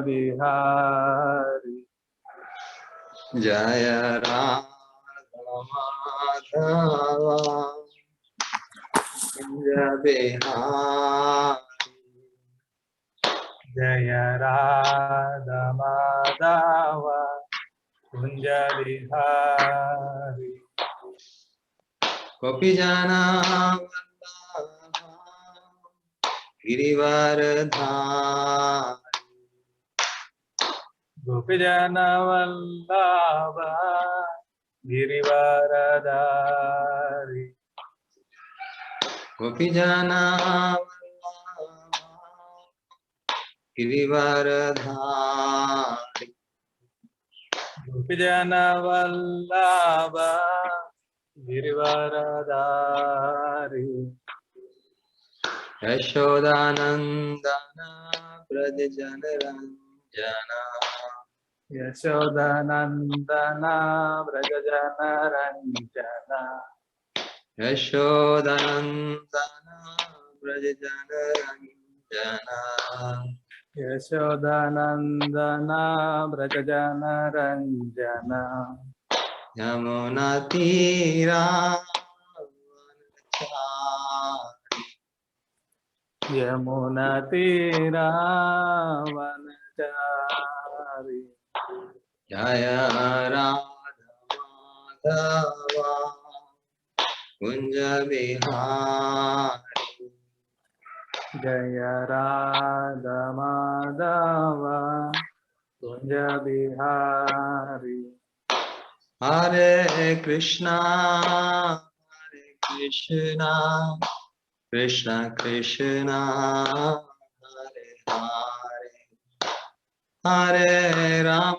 Bihari. Jaya Radha Madhava Kunja Bihari. Jaya Radha Madhava Kunja Bihari. Gopijana Vallabha Girivaradhari. Gopijana Vallabha Girivaradhari. Gopijana Vallabha Girivaradhari. Gopijana Vallabha Girivaradhari. Yashodanandana Brajajana Ranjana. Yashodanandana Vrajajana Ranjana. Yashodanandana Brajajana Ranjana. Yashodanandana Vrajajana Ranjana. Yamuna Tira Yamuna Tira Vanachari. Jaya Radha Madhava Kunja Bihari. Jaya Radha Madhava Kunja Bihari. Hare Krishna Krishna Krishna Hare Hare Hare Rama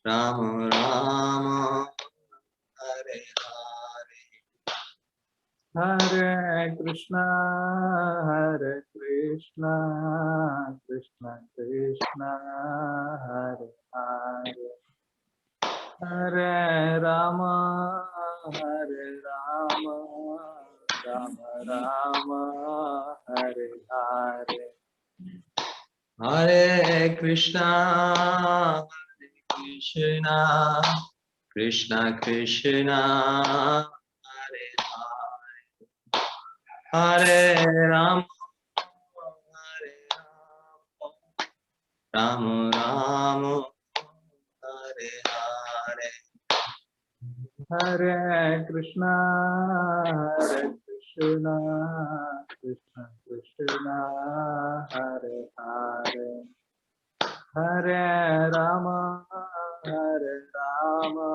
Rama Rama Hare Hare. Hare Krishna Krishna Krishna Hare Hare. Hare Rama Rama Rama Hare Hare. Hare Krishna Krishna Krishna Hare Hare Hare Rama Rama Rama Hare Hare. Hare Krishna Krishna Krishna Hare Hare. Hare Rama Rama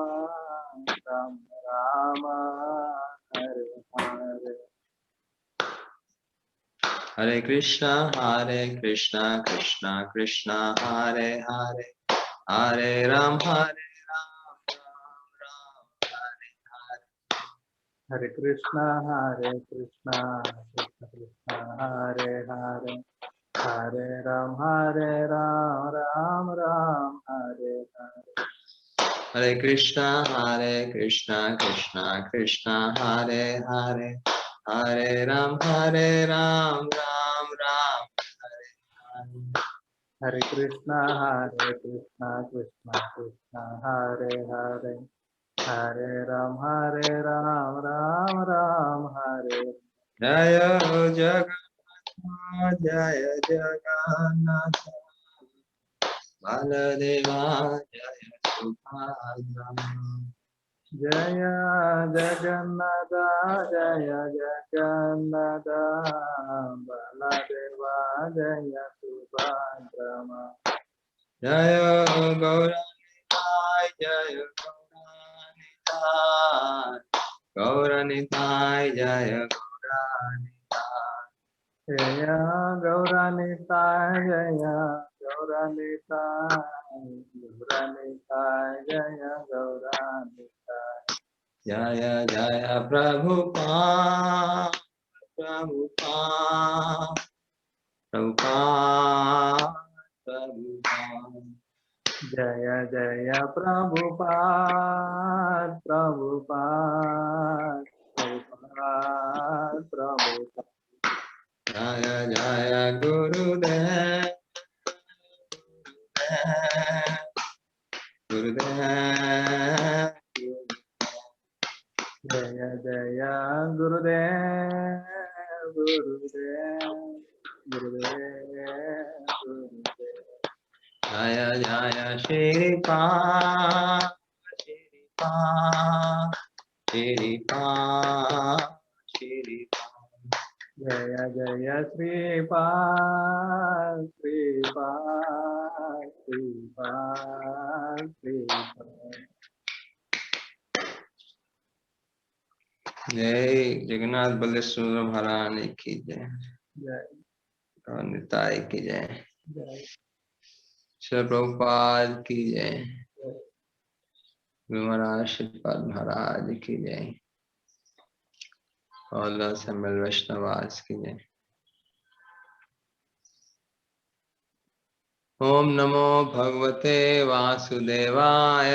Rama Hare Hare. Hare Krishna Krishna Krishna Hare Hare Hare Ram Ram Hare Hare. Hare Krishna Krishna Krishna Hare Hare. Hare Ram Ram Hare Hare. Hare Krishna Krishna Krishna Hare Hare Hare Ram Ram Hare Hare. Hare Krishna Krishna Krishna Hare Hare. Hare Ram Ram Hare. Jaya Jagannath Jaya Jagannath Baladeva Jaya Subhadra. Jaya Jagannatha Jaya Jagannatha Baladeva Jaya Subhadrama. Jaya Gauranitai Jaya Gauranitai Gauranitai Jaya Gauranitai. Jaya Gauranitai Jaya Gauranitai Gauranitai Jaya Gauranitai. Jaya Jaya Prabhupada Prabhupada Prabhupada Prabhupada. Jaya Jaya Prabhupada Prabhupada Prabhupada Prabhupada. Jaya Jaya Gurudev, Gurudev, Jaya Jaya Gurudev, Gurudev, Gurudev, Gurudev. Jaya Jaya Shripa, Shripa, Shripa, Shripa. Jaya Jaya Sripal, Sripal, Sripal, Sripal. जय जगन्नाथ बल्लेश्वर महाराज की जय Jai और निताई की जय Jai Shri Prabhupada की जय Jai. Guru Maharaj Shripad महाराज की जय और असम्बल वैष्णवास की जय। ओम नमो भगवते वासुदेवाय।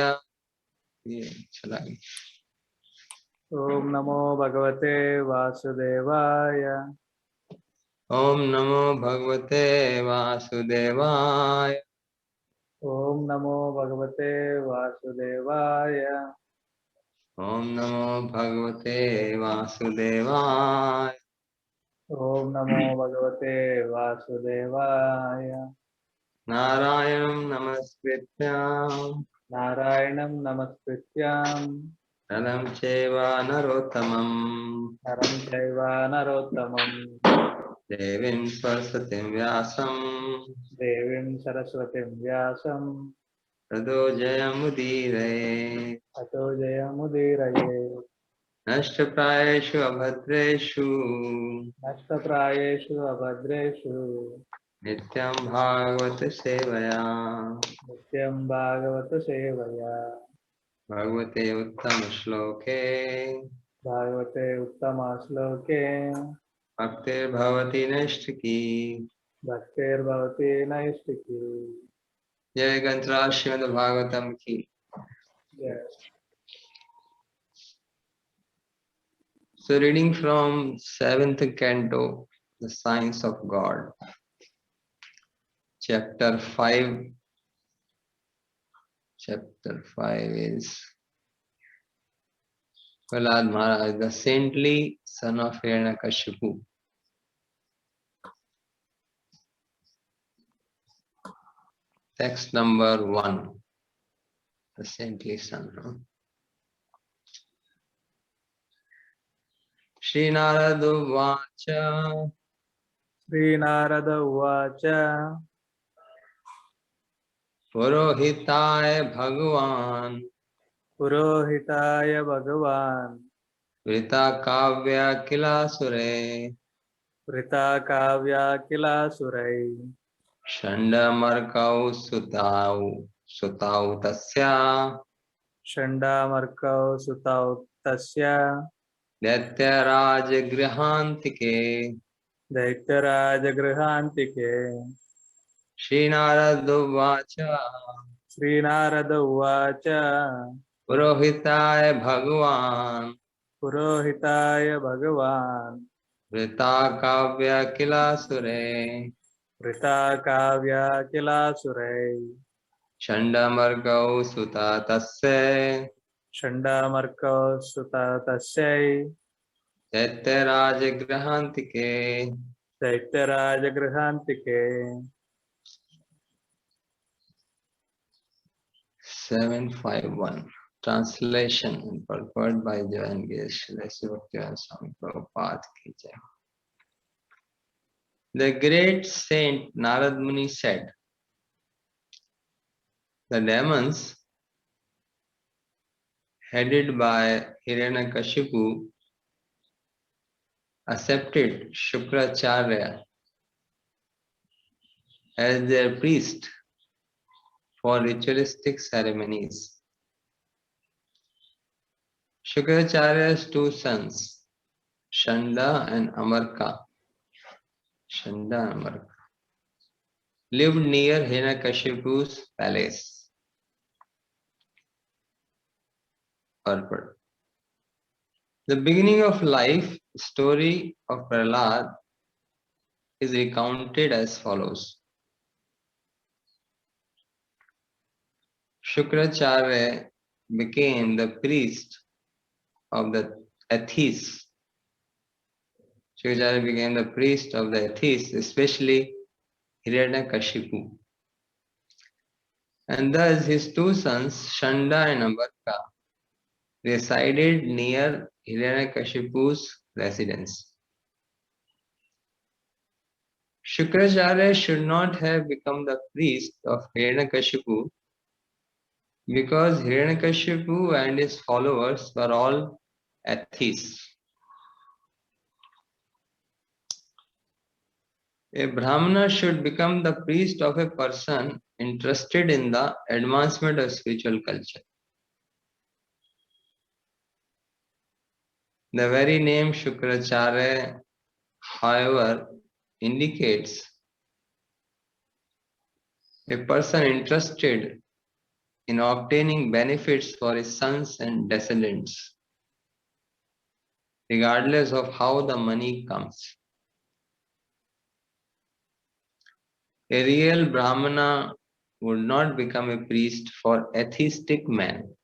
ये चला गया। Om Namo Bhagavate Vasudevaya. ओम नमो भगवते वासुदेवाय। Om Namo Bhagavate Vasudevaya. ओम नमो भगवते वासुदेवाय। Om Namo Bhagavate Vasudevaya. नारायणं नमस्कृत्य Narayanam Namaskrityam नरं चैव नरोत्तमं Naram Chaiva Narottamam देवीं सरस्वतीं व्यासं Devim Saraswatim Vyasam ततो जयमुदीरये। Ato Jayamudiraye नष्टप्रायेषु अभद्रेषु Nashtaprayeshu Abhadreshu नित्यं भागवत सेवया Nityam Bhagavata Sevaya भगवते उत्तम श्लोके Bhagavate Uttama Shloke भक्तिर्भवति नैष्ठिकी। Bhaktir Bhavati Naistiki. जय ग्रंथराज श्रीमद् भागवतम की। Yes. So reading from 7th canto, The Science of God, chapter 5. Chapter 5 is Prahlad Maharaj, the saintly son of Hiranyakashipu. Text number 1, the saintly son. Shri Narada Vacha Sri Narada Uvacha Purohitaya Bhagavan Purohitaya Bhagavan Vrita Kavya Kilasure Prita Kavya Kilasurai Shandamarkau Sutau Tasya Shandamarkau Sutau Tasya Datyaraj Grihantike. Daityaraja Grihantike. Shri Narada Vacha Sri Narada Uvacha Purohitaya Bhagavan Purohitaya Bhagavan Vrita Kavya Kilasure Prita Kavya Kilasurai Shandamarkau Suta Tasya Shandamarkau Suta Tasyai Datyaraj Grihantike. Daityaraja Grihantike. 751. Translation and purport by Joan Gish. Bhaktivedanta Swami Prabhupada ki jai. The great saint Narad Muni said, the demons headed by Hiranyakashipu accepted Shukracharya as their priest for ritualistic ceremonies. Shukracharya's two sons, Shanda and Amarka, lived near Hiranyakashipu's palace. Purport. The beginning of life story of Prahlad is recounted as follows. Shukracharya became the priest of the atheists. Shukracharya became the priest of the atheists, especially Hiranyakashipu. And thus his two sons, Shanda and Ambarka, resided near Hiranyakashipu's residence. Shukracharya should not have become the priest of Hiranyakashipu because Hiranyakashipu and his followers were all atheists. A Brahmana should become the priest of a person interested in the advancement of spiritual culture. The very name Shukracharya, however, indicates a person interested in obtaining benefits for his sons and descendants, regardless of how the money comes. A real Brahmana would not become a priest for atheistic men.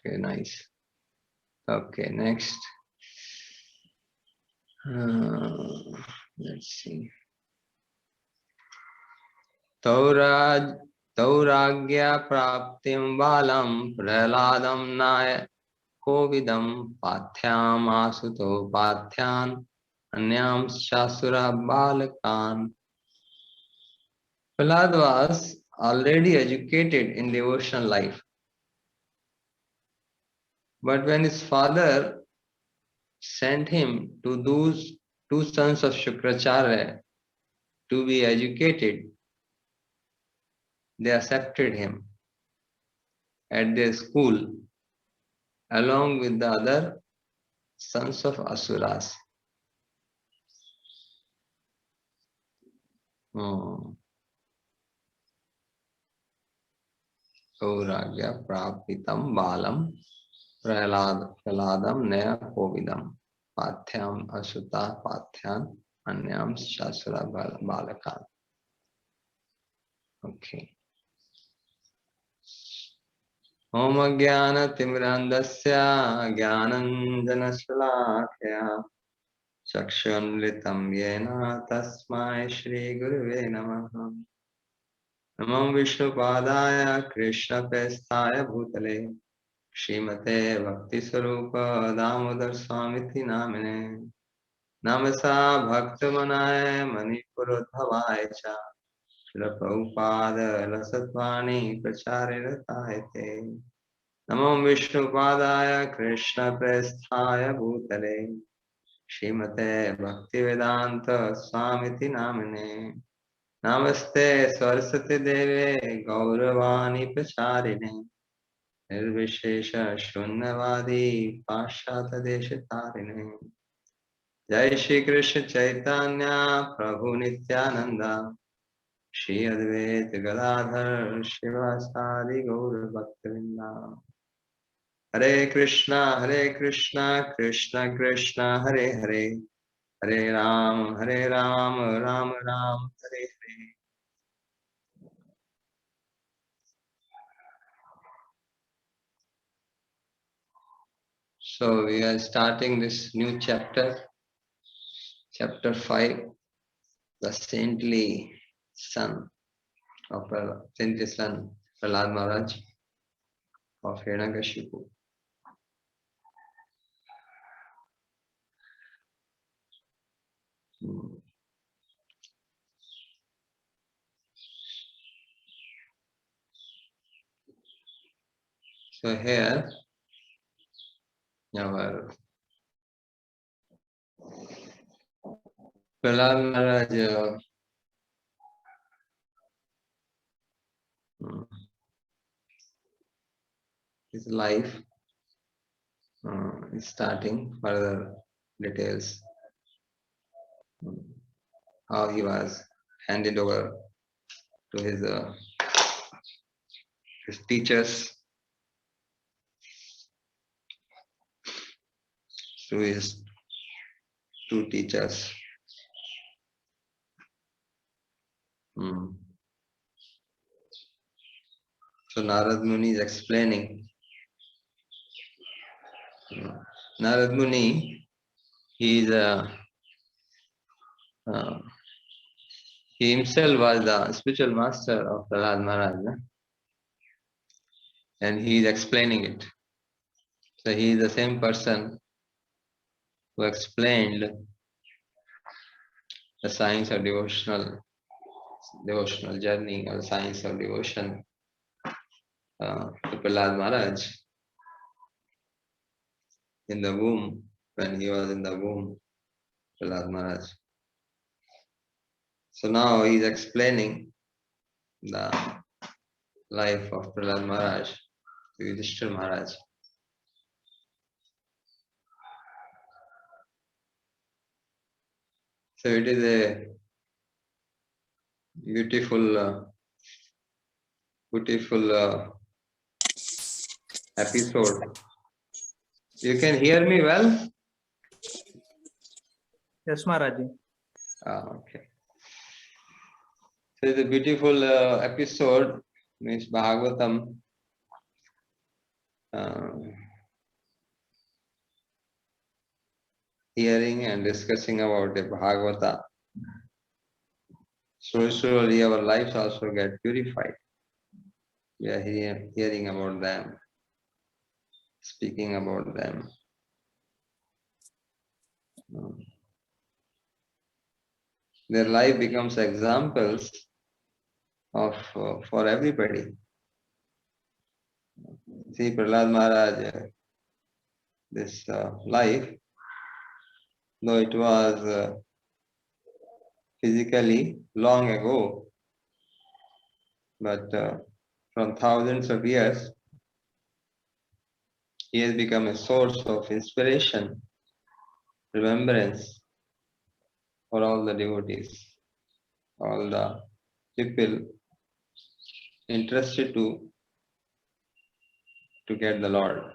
Okay, nice. Okay, next. Let's see. Tauragya praptim balam praladam naya kovidam pathyam asuto pathyan anyam shasura balakan. Prahlad was already educated in devotional life. But when his father sent him to those two sons of Shukracharya to be educated, they accepted him at their school along with the other sons of Asuras. Sauragya prapitam balam praladam naya kovidam pathyam asuta pathyan anyam shasura balakan. Okay. Om Jnana Timrandasya Jnananjana Shalakya Chakshunritam Yena Tasmai Shri Guruve Namaha. Namam Vishnu Padaya Krishna Prestaya Bhutale Srimate Bhakti Sarupa Damodar Swamiti Namine Namasa Bhaktamanaya Manipurodhavaya Cha Srila Prabhupada Lasatwani Pracharirataite Namo Vishnu Padaya Krishna Prasthaya Bhutale Srimate Bhaktivedanta Swamiti Namine Namaste Saraswati Deve Gauravani Pracharine Nirvishesha Shunyavadi Pashata Deshatarine Jai Shri Krishna Chaitanya Prabhu Nityananda Shri Advaita Gadadhar Shivasadi Gaur Bhaktivinoda Hare Krishna, Krishna Krishna, Hare Hare, Hare Ram, Ram Ram, Hare Hare. So we are starting this new chapter, chapter 5, the saintly son of saintly son Prahlad Maharaj of Hiranyakashipu. So here, our Prahlad Maharaj his life is starting further details how he was handed over to his teachers. through his two teachers. So Narad Muni is explaining. Narad Muni, he himself was the spiritual master of Prahlad Maharaj, and he is explaining it. So he is the same person who explained the science of devotional journey, or science of devotion to Prahlad Maharaj in the womb, when he was in the womb, Prahlad Maharaj. So now he is explaining the life of Prahlad Maharaj to Yudhishthira Maharaj. So it is a beautiful episode. You can hear me well? Yes, Maharaj. Okay. So it's a beautiful episode, means Bhagavatam. Hearing and discussing about the Bhagavata. So slowly our lives also get purified. We are hearing about them, speaking about them. Their life becomes examples of for everybody. See, Prahlad Maharaj, this life, though it was physically long ago, but from thousands of years, he has become a source of inspiration, remembrance for all the devotees, all the people interested to get the Lord.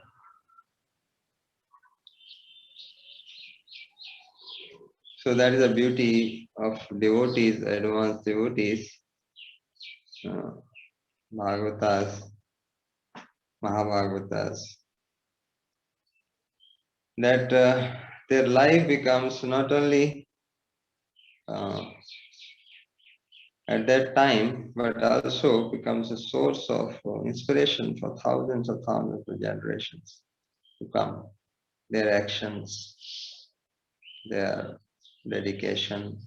So that is the beauty of devotees, advanced devotees, Bhagavatas, Mahabhagavatas, that their life becomes not only at that time, but also becomes a source of inspiration for thousands of generations to come. Their actions, their dedication,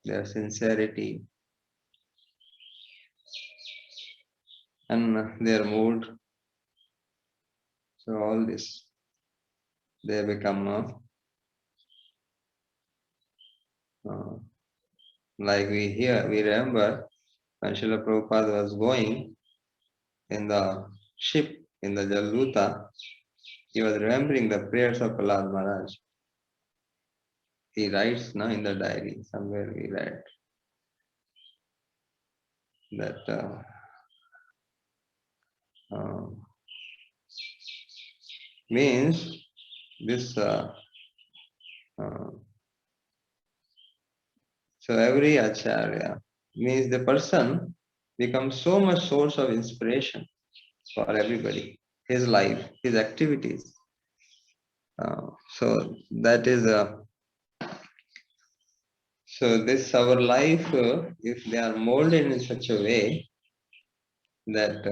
their sincerity, and their mood. So all this, they become like we remember when Srila Prabhupada was going in the ship, in the Jalduta, he was remembering the prayers of Prahlad Maharaj. He writes now in the diary, somewhere we read that means this so every acharya means the person becomes so much source of inspiration for everybody, his life, his activities. So that is so this our life, if they are molded in such a way that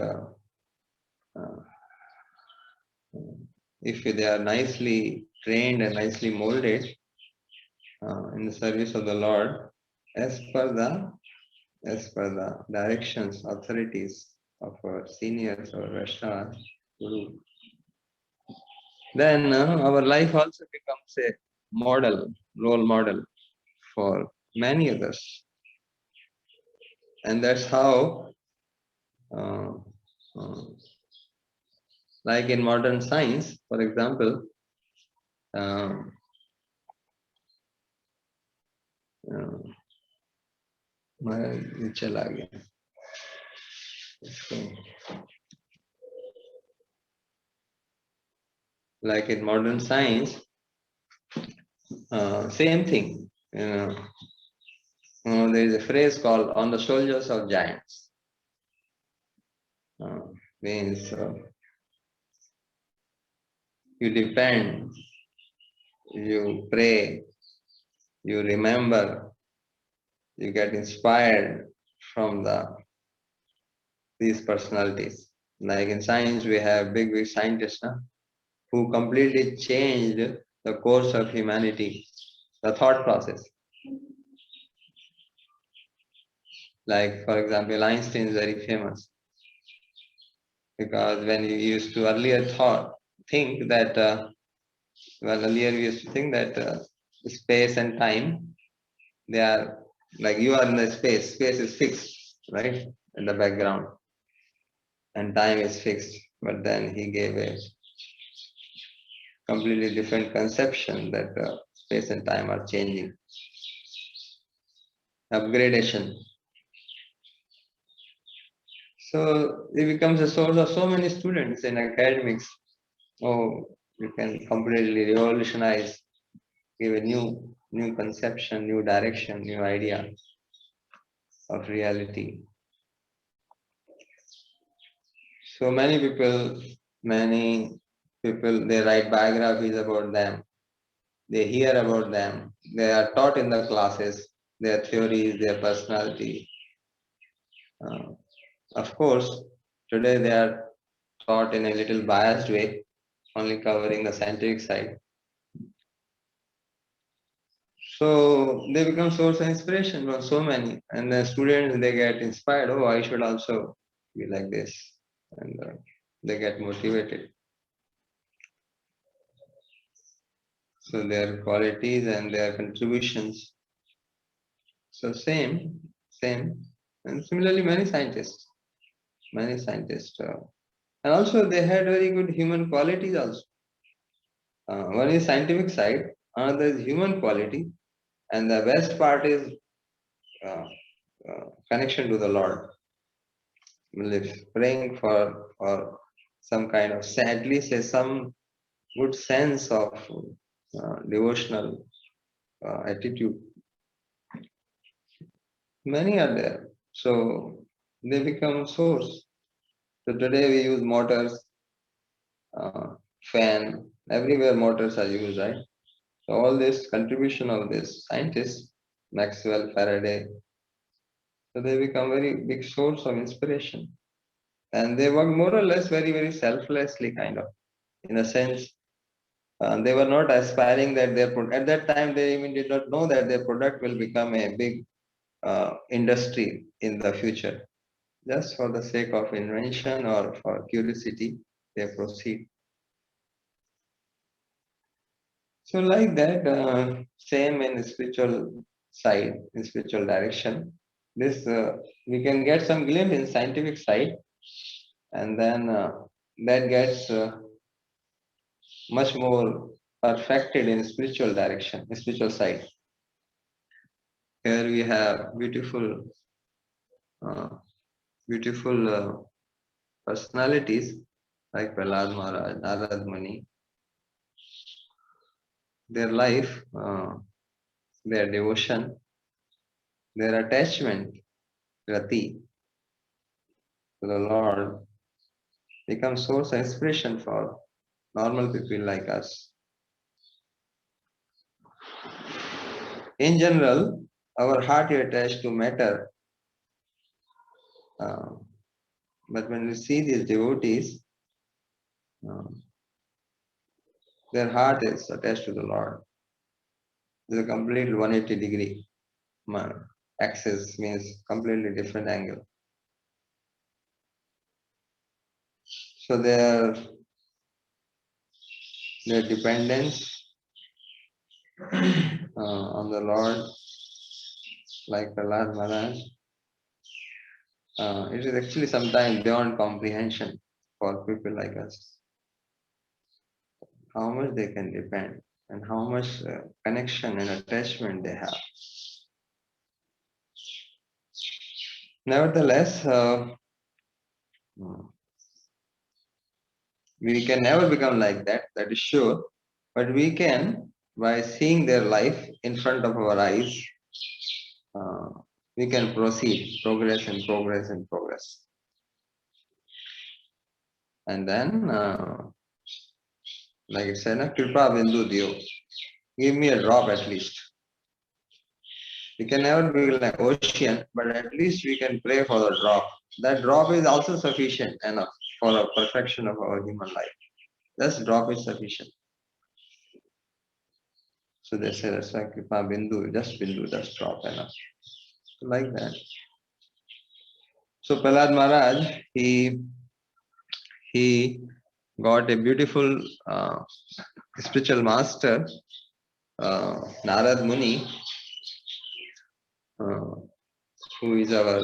if they are nicely trained and nicely molded in the service of the Lord, as per the directions, authorities of our seniors or Vaishnavas, Guru, then our life also becomes a model, role model for many others. And that's how, like in modern science, for example, चला गया Like in modern science, same thing. There is a phrase called "on the shoulders of giants." Uh, Means you depend, you pray, you remember, you get inspired from these personalities. Like in science, we have big scientists who completely changed the course of humanity, the thought process. Like, for example, Einstein is very famous because when you used to earlier think that, earlier we used to think that space and time, they are like you are in the space is fixed, right, in the background, and time is fixed. But then he gave a completely different conception that space and time are changing. Upgradation. So it becomes a source of so many students in academics. Oh, you can completely revolutionize, give a new conception, new direction, new idea of reality. So many people, they write biographies about them. They hear about them. They are taught in the classes, their theories, their personality. Uh, of course, today they are taught in a little biased way, only covering the scientific side. So they become source of inspiration for so many, and the students, they get inspired. Oh, I should also be like this, and they get motivated. So their qualities and their contributions. So same, and similarly many scientists, and also they had very good human qualities also. One is scientific side, another is human quality, and the best part is uh, connection to the Lord. Praying for some kind of at least some good sense of devotional attitude. Many are there, so they become source. So today we use motors, fan, everywhere motors are used, right? So all this contribution of this scientists, Maxwell, Faraday, so they become very big source of inspiration. And they work more or less very selflessly, kind of, in a sense. They were not aspiring that at that time they even did not know that their product will become a big industry in the future. Just for the sake of invention or for curiosity, they proceed. So like that, same in spiritual side, in spiritual direction. This we can get some glimpse in scientific side, and then that gets much more perfected in spiritual direction, spiritual side. Here we have uh, beautiful personalities like Prahlad Maharaj, Narad Muni. Their life, their devotion, their attachment, Rati, to the Lord becomes source of inspiration for normal people like us. In general, our heart is attached to matter, uh, but when we see these devotees, uh, their heart is attached to the Lord. It's a complete 180-degree axis, means completely different angle. So their dependence on the Lord, like Prahlad Maharaj, it is actually sometimes beyond comprehension for people like us. How much they can depend and how much connection and attachment they have. Nevertheless, We can never become like that, that is sure. But we can, by seeing their life in front of our eyes, we can proceed, progress and progress and progress. And then, like it said, Kripa Bindu Diyo, give me a drop at least. We can never be like ocean, but at least we can pray for the drop. That drop is also sufficient enough for the perfection of our human life. This drop is sufficient. So they say that's like Kripa Bindu, just drop enough. Like that. So Prahlad Maharaj, he got a beautiful spiritual master, Narad Muni, who is our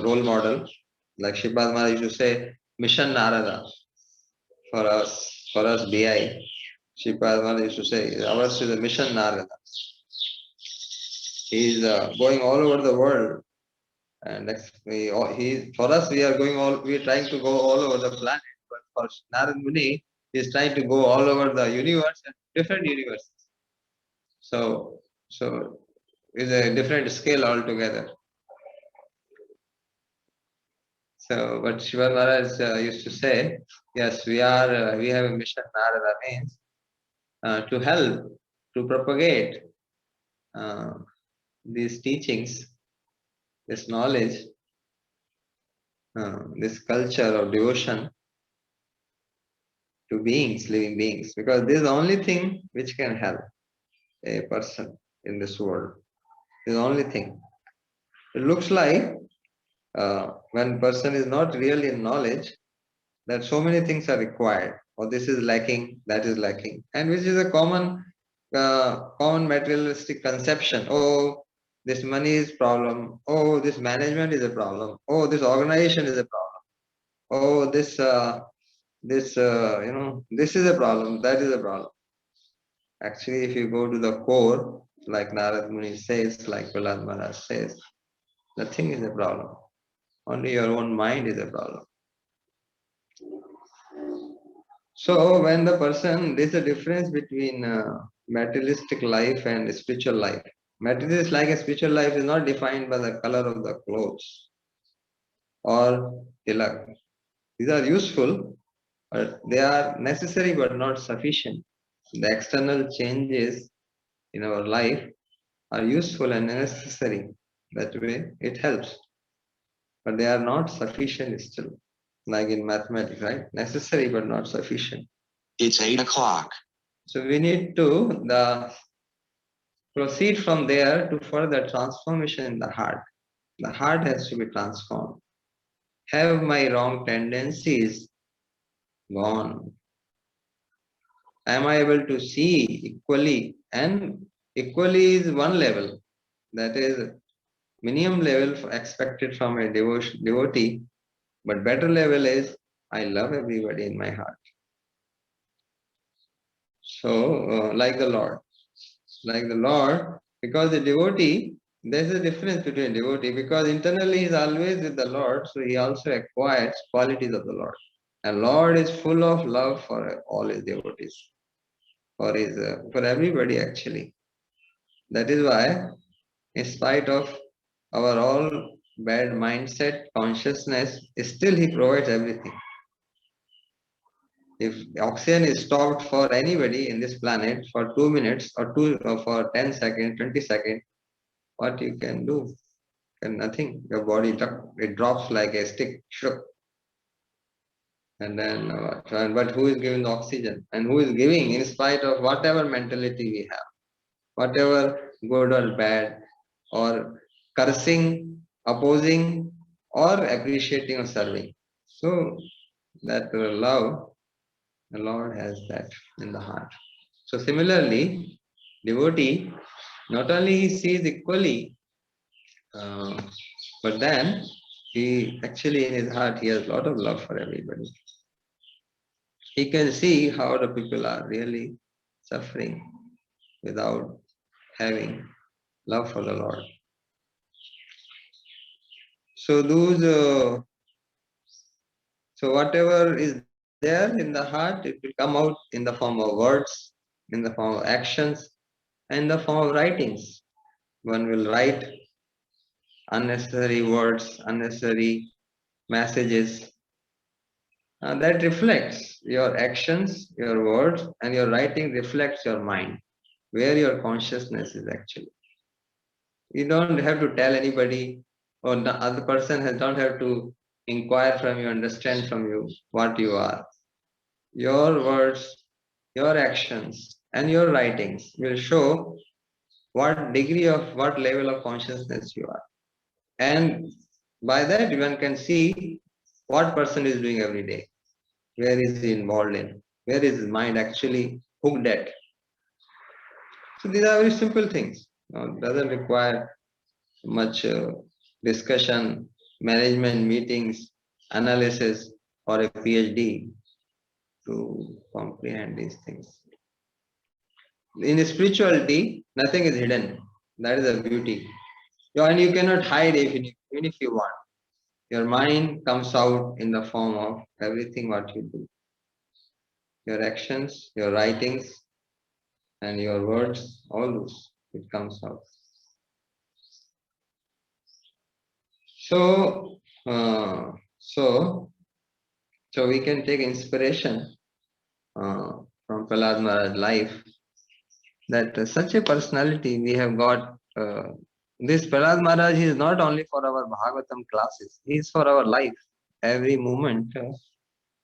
role model. Like Srimad Maharaj used to say, Mission Narada for us BI. Srimad Maharaj used to say, ours is a mission Narada. He is going all over the world, and for us we are trying to go all over the planet. But for Narad Muni, he is trying to go all over the universe and different universes. So it's a different scale altogether. So, but Shiva Maharaj used to say, yes, we have a mission. Narada means to help, to propagate these teachings, this knowledge, this culture of devotion to living beings, because this is the only thing which can help a person in this world. This is the only thing. It looks like when person is not really in knowledge, that so many things are required, or this is lacking, that is lacking, and which is a common materialistic conception. Oh, this money is problem. Oh, this management is a problem. Oh, this organization is a problem. Oh, this is a problem. That is a problem. Actually, if you go to the core, like Narad Muni says, like Prahlad Maharaj says, nothing is a problem. Only your own mind is a problem. So when the person, there's a difference between materialistic life and spiritual life. Materialistic like a spiritual life is not defined by the color of the clothes or tilak. These are useful, but they are necessary but not sufficient. The external changes in our life are useful and necessary. That way it helps, but they are not sufficient still. Like in mathematics, right? Necessary but not sufficient. It's 8 o'clock. So we need to proceed from there to further transformation in the heart. The heart has to be transformed. Have my wrong tendencies gone? Am I able to see equally? And equally is one level. That is minimum level expected from a devotee. But better level is I love everybody in my heart. So like the Lord, because the devotee, there's a difference between devotee, because internally he's always with the Lord, so he also acquires qualities of the Lord. And Lord is full of love for all his devotees, for everybody actually. That is why, in spite of our all bad mindset, consciousness, still he provides everything. If oxygen is stopped for anybody in this planet for 2 minutes or for 10 seconds, 20 seconds, what you can do? Nothing. Your body it drops like a stick. Shook. And then, but who is giving the oxygen? And who is giving in spite of whatever mentality we have, whatever good or bad, or cursing, opposing, or appreciating or serving. So that love, the Lord has that in the heart. So similarly, devotee not only sees equally, but then he actually in his heart he has a lot of love for everybody. He can see how the people are really suffering without having love for the Lord. So those So whatever is there in the heart, it will come out in the form of words, in the form of actions, and in the form of writings. One will write unnecessary words, unnecessary messages. That reflects your actions, your words, and your writing reflects your mind, where your consciousness is actually. You don't have to tell anybody, or the other person don't have to inquire from you, understand from you what you are. Your words, your actions, and your writings will show what degree of what level of consciousness you are. And by that one can see what person is doing every day, where is he involved in, where is his mind actually hooked at. So these are very simple things. Doesn't require much discussion, management meetings, analysis, or a PhD to comprehend these things. In spirituality, nothing is hidden. That is the beauty. And you cannot hide even if you want. Your mind comes out in the form of everything what you do. Your actions, your writings, and your words, all those, it comes out. So, so we can take inspiration from Prahlad Maharaj's life, that such a personality we have got. This Prahlad Maharaj is not only for our Bhagavatam classes, he is for our life. Every moment,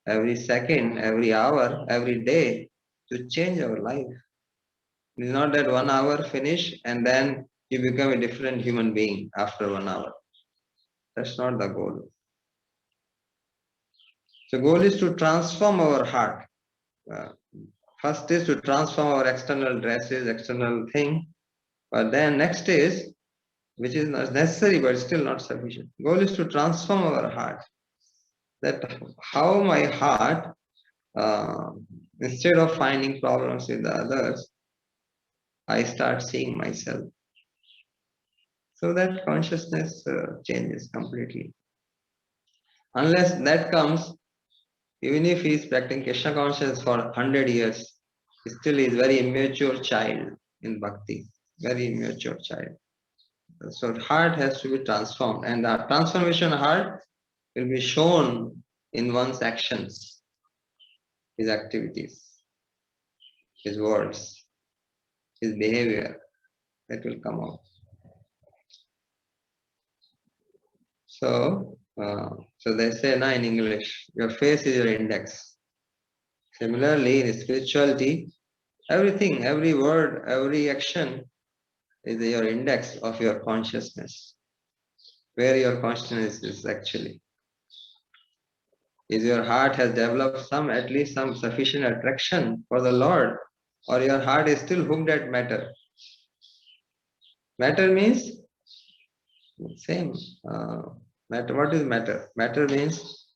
every second, every hour, every day, to change our life. It is not that 1 hour finish and then you become a different human being after 1 hour. That's not the goal. The goal is to transform our heart. First is to transform our external dresses, external thing. But then next is, which is necessary but still not sufficient. Goal is to transform our heart. That how my heart, instead of finding problems with the others, I start seeing myself. So that consciousness changes completely. Unless that comes, even if he is practicing Krishna consciousness for 100 years, still he is very immature child in bhakti, very immature child. So heart has to be transformed, and the transformation heart will be shown in one's actions, his activities, his words, his behavior. That will come out. So they say now in English, your face is your index. Similarly, in spirituality, everything, every word, every action is your index of your consciousness. Where your consciousness is actually. Is your heart has developed at least some sufficient attraction for the Lord, or your heart is still hooked at matter? Matter means same. Matter. What is matter? Matter means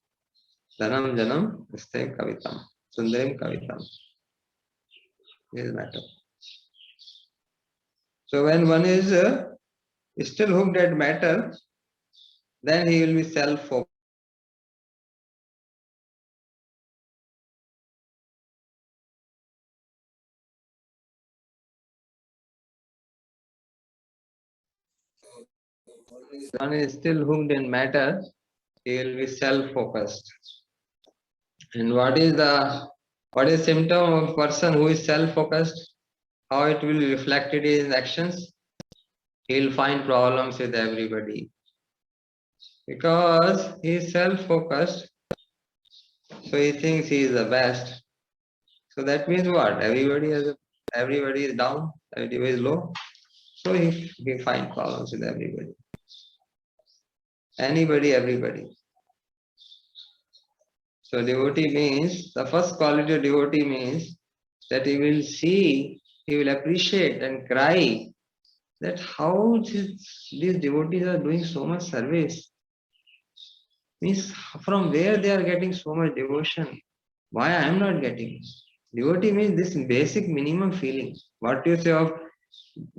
Dhanam Janam Stham Kavitam. Sundarim Kavitam. This is matter. So when one is still hooked at matter, then he will be self-focused. One is still hooked in matter, he will be self-focused. And what is symptom of a person who is self-focused? How it will be reflected in his actions? He will find problems with everybody. Because he is self-focused, so he thinks he is the best. So that means what? Everybody is down, everybody is low. So he finds problems with everybody. Anybody, everybody. So devotee means, the first quality of devotee means that he will see, he will appreciate and cry that how these devotees are doing so much service. Means from where they are getting so much devotion, why I am not getting. Devotee means this basic minimum feeling. What you say of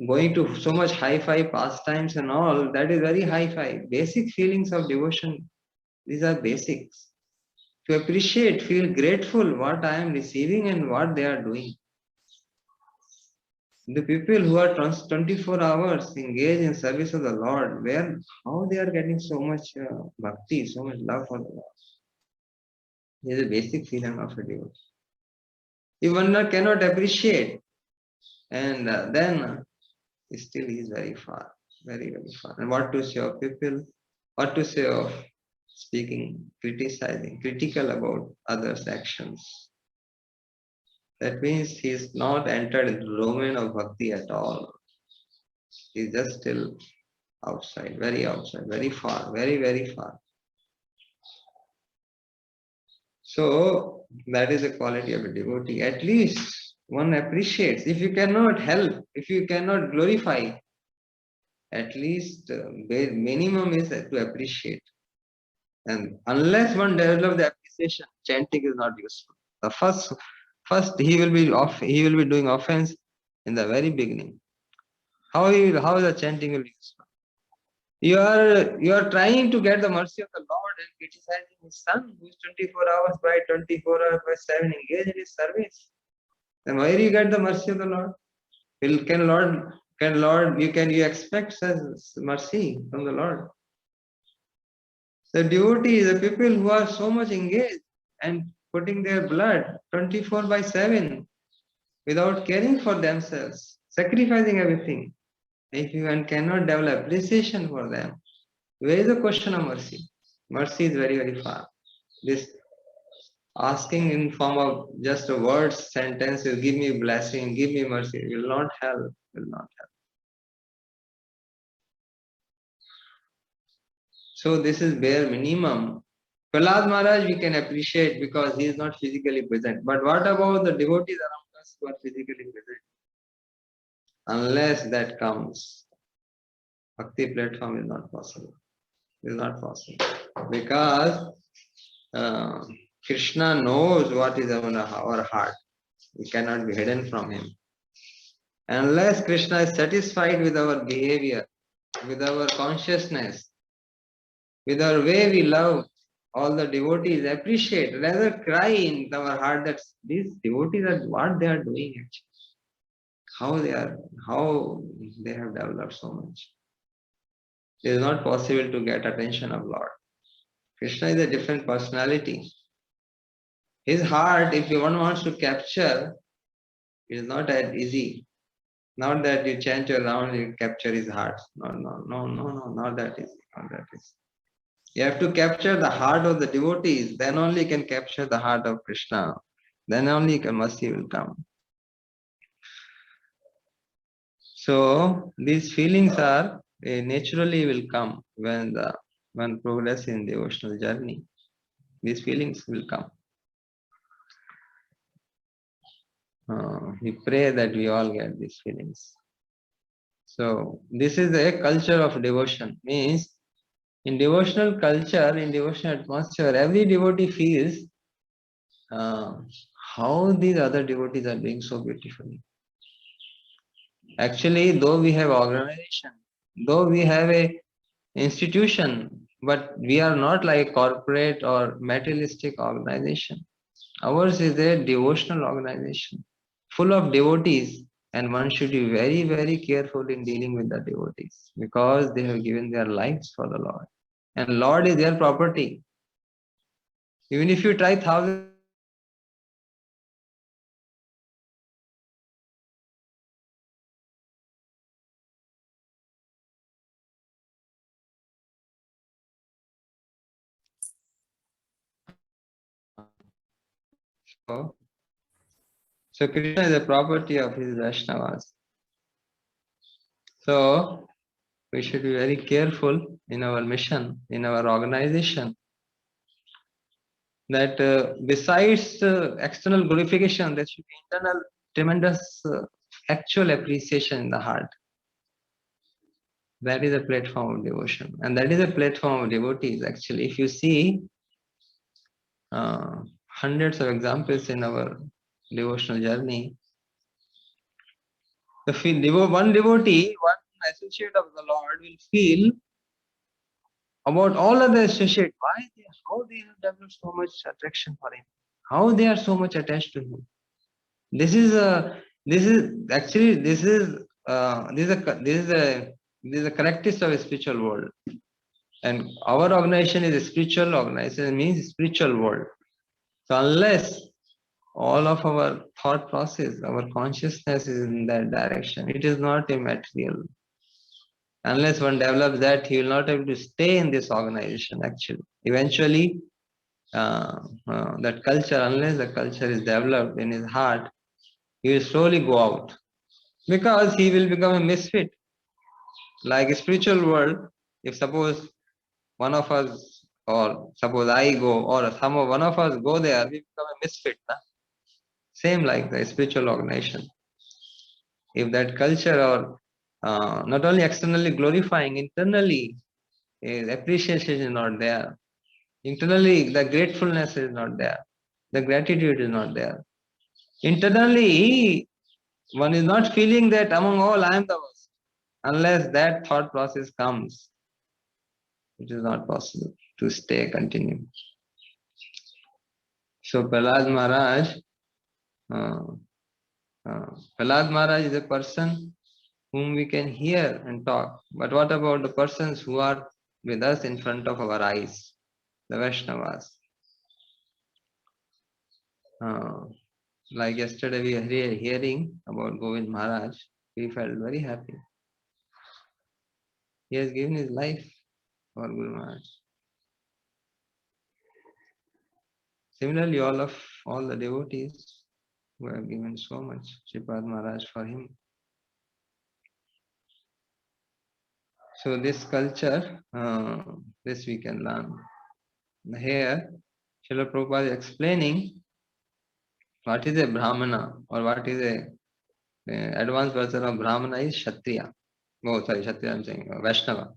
going to so much hi-fi pastimes and all, that is very hi-fi. Basic feelings of devotion, these are basics. to appreciate, feel grateful what I am receiving and what they are doing. The people who are 24 hours engaged in service of the Lord, how they are getting so much bhakti, so much love for the Lord. This is a basic feeling of a devotee. If one cannot appreciate, and then still he is very far, very, very far. And what to say of people, what to say of speaking, criticizing, critical about others' actions. That means he is not entered into the domain of bhakti at all. He is just still outside, very far, very, very far. So that is the quality of a devotee. At least one appreciates. If you cannot help, if you cannot glorify, at least minimum is to appreciate. And unless one develops the appreciation, chanting is not useful. The first he will be doing offense in the very beginning. How the chanting will be useful? You are trying to get the mercy of the Lord and criticizing his son who is 24 hours by 24 hours by 7 engaged in his service. Then where you get the mercy of the Lord? Can you expect such mercy from the Lord? The devotees, the people who are so much engaged and putting their blood 24 by 7 without caring for themselves, sacrificing everything. If you cannot develop appreciation for them, where is the question of mercy? Mercy is very, very far. This asking in form of just a word sentence, will give me blessing, give me mercy, will not help, So this is bare minimum. Prahlad Maharaj we can appreciate because he is not physically present. But what about the devotees around us who are physically present? Unless that comes, Bhakti platform is not possible. It is not possible. Because Krishna knows what is our heart. We cannot be hidden from him. Unless Krishna is satisfied with our behavior, with our consciousness, with our way we love, all the devotees appreciate, rather cry in our heart that these devotees are what they are doing actually. How they have developed so much. It is not possible to get attention of Lord. Krishna is a different personality. His heart, if one wants to capture, it is not that easy. Not that you chant your round, you capture his heart. No, not that easy. Not that easy. You have to capture the heart of the devotees, then only you can capture the heart of Krishna. Then only mercy will come. So these feelings are naturally will come when progress in devotional journey. These feelings will come. We pray that we all get these feelings. So this is a culture of devotion. Means in devotional culture, in devotional atmosphere, every devotee feels how these other devotees are doing so beautifully. Actually, though we have organization, though we have a institution, but we are not like corporate or materialistic organization. Ours is a devotional organization, full of devotees, and one should be very, very careful in dealing with the devotees because they have given their lives for the Lord. And Lord is their property. Even if you try thousands, so Krishna is a property of his Vaishnavas. So we should be very careful in our mission, in our organization, that besides external glorification, there should be internal tremendous actual appreciation in the heart. That is a platform of devotion, and that is a platform of devotees. Actually, if you see hundreds of examples in our devotional journey, one devotee, one associate of the Lord will feel about all other associates, how they have developed so much attraction for him, how they are so much attached to him. This is actually this is a characteristic of a spiritual world, and our organization is a spiritual organization. It means spiritual world. So unless all of our thought process, our consciousness is in that direction, it is not a material. Unless one develops that, he will not be able to stay in this organization actually. Eventually, that culture, unless the culture is developed in his heart, he will slowly go out because he will become a misfit. Like a spiritual world, if suppose one of us, or suppose I go, or one of us go there, we become a misfit. Na? Same like the spiritual organization. If that culture or not only externally glorifying, internally appreciation is not there. Internally, the gratefulness is not there. The gratitude is not there. Internally, one is not feeling that among all I am the worst. Unless that thought process comes, it is not possible to continue. So Prahlad Maharaj is a person whom we can hear and talk. But what about the persons who are with us in front of our eyes, the Vaishnavas? Like yesterday we were hearing about Govind Maharaj, we felt very happy. He has given his life for Guru Maharaj. Similarly, all the devotees who have given so much, Srimad Maharaj for him. So this culture, this we can learn. Here, Srila Prabhupada is explaining what is a Brahmana, or what is a advanced version of Brahmana is Kshatriya. Oh, sorry, Kshatriya I'm saying, Vaishnava.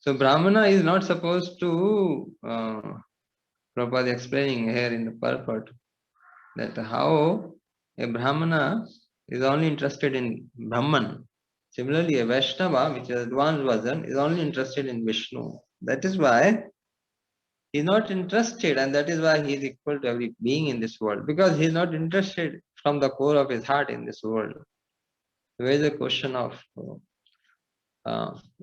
So Brahmana is not supposed to, Prabhupada explaining here in the purport, that how a Brahmana is only interested in Brahman. Similarly, a Vaishnava, which is advanced version, is only interested in Vishnu. That is why he is not interested, and that is why he is equal to every being in this world, because he is not interested from the core of his heart in this world. Where is the question of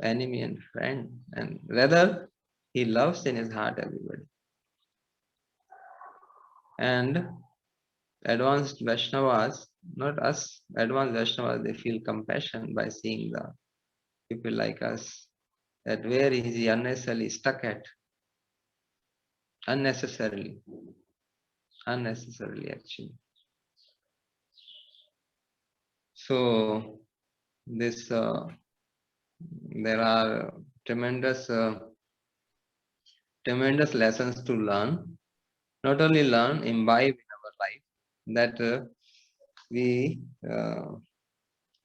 enemy and friend, and rather he loves in his heart everybody. And advanced Vaishnavas, not us, advanced Vaishnavas, they feel compassion by seeing the people like us, that where is he unnecessarily stuck at? Unnecessarily actually. So this there are tremendous lessons to learn. Not only learn, imbibe in our life, that we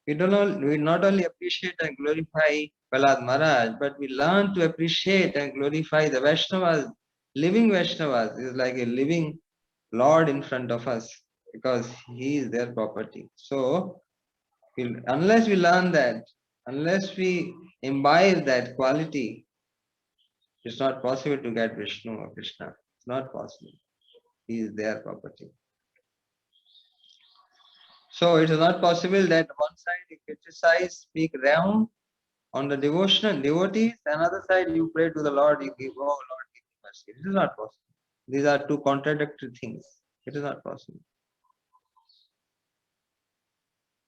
not only appreciate and glorify Prahlad Maharaj, but we learn to appreciate and glorify the Vaishnavas. Living Vaishnavas is like a living Lord in front of us, because he is their property. So unless we learn that, unless we imbibe that quality, it's not possible to get Vishnu or Krishna. It's not possible. He is their property. So it is not possible that one side you criticize, speak wrong on the devotees, another side you pray to the Lord, you give, oh Lord, give me mercy. It is not possible. These are two contradictory things. It is not possible.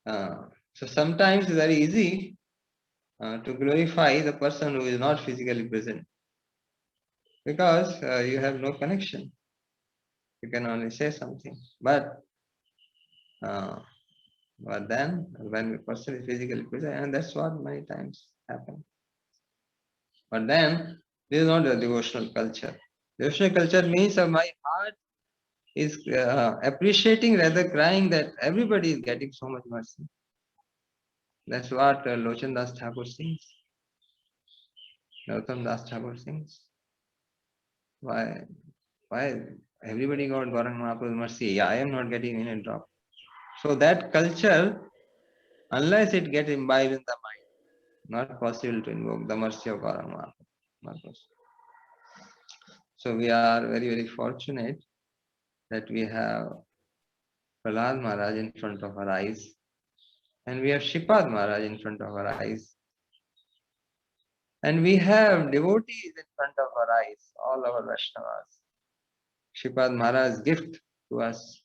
So sometimes it's very easy to glorify the person who is not physically present, because you have no connection. You can only say something. But then when the person is physically present, and that's what many times happens. But then this is not a devotional culture. Devotional culture means my heart is appreciating, rather crying, that everybody is getting so much mercy. That's what Lochan Das Thakur sings. Gautam Das Thakur sings. Why everybody got Gauranga Mahaprabhu's mercy? Yeah, I am not getting any drop. So that culture, unless it gets imbibed in the mind, not possible to invoke the mercy of Gauranga Mahaprabhu. So we are very, very fortunate that we have Prahlad Maharaj in front of our eyes, and we have Shripad Maharaj in front of our eyes, and we have devotees in front of our eyes, all our Vaishnavas. Shripad Maharaj's gift to us,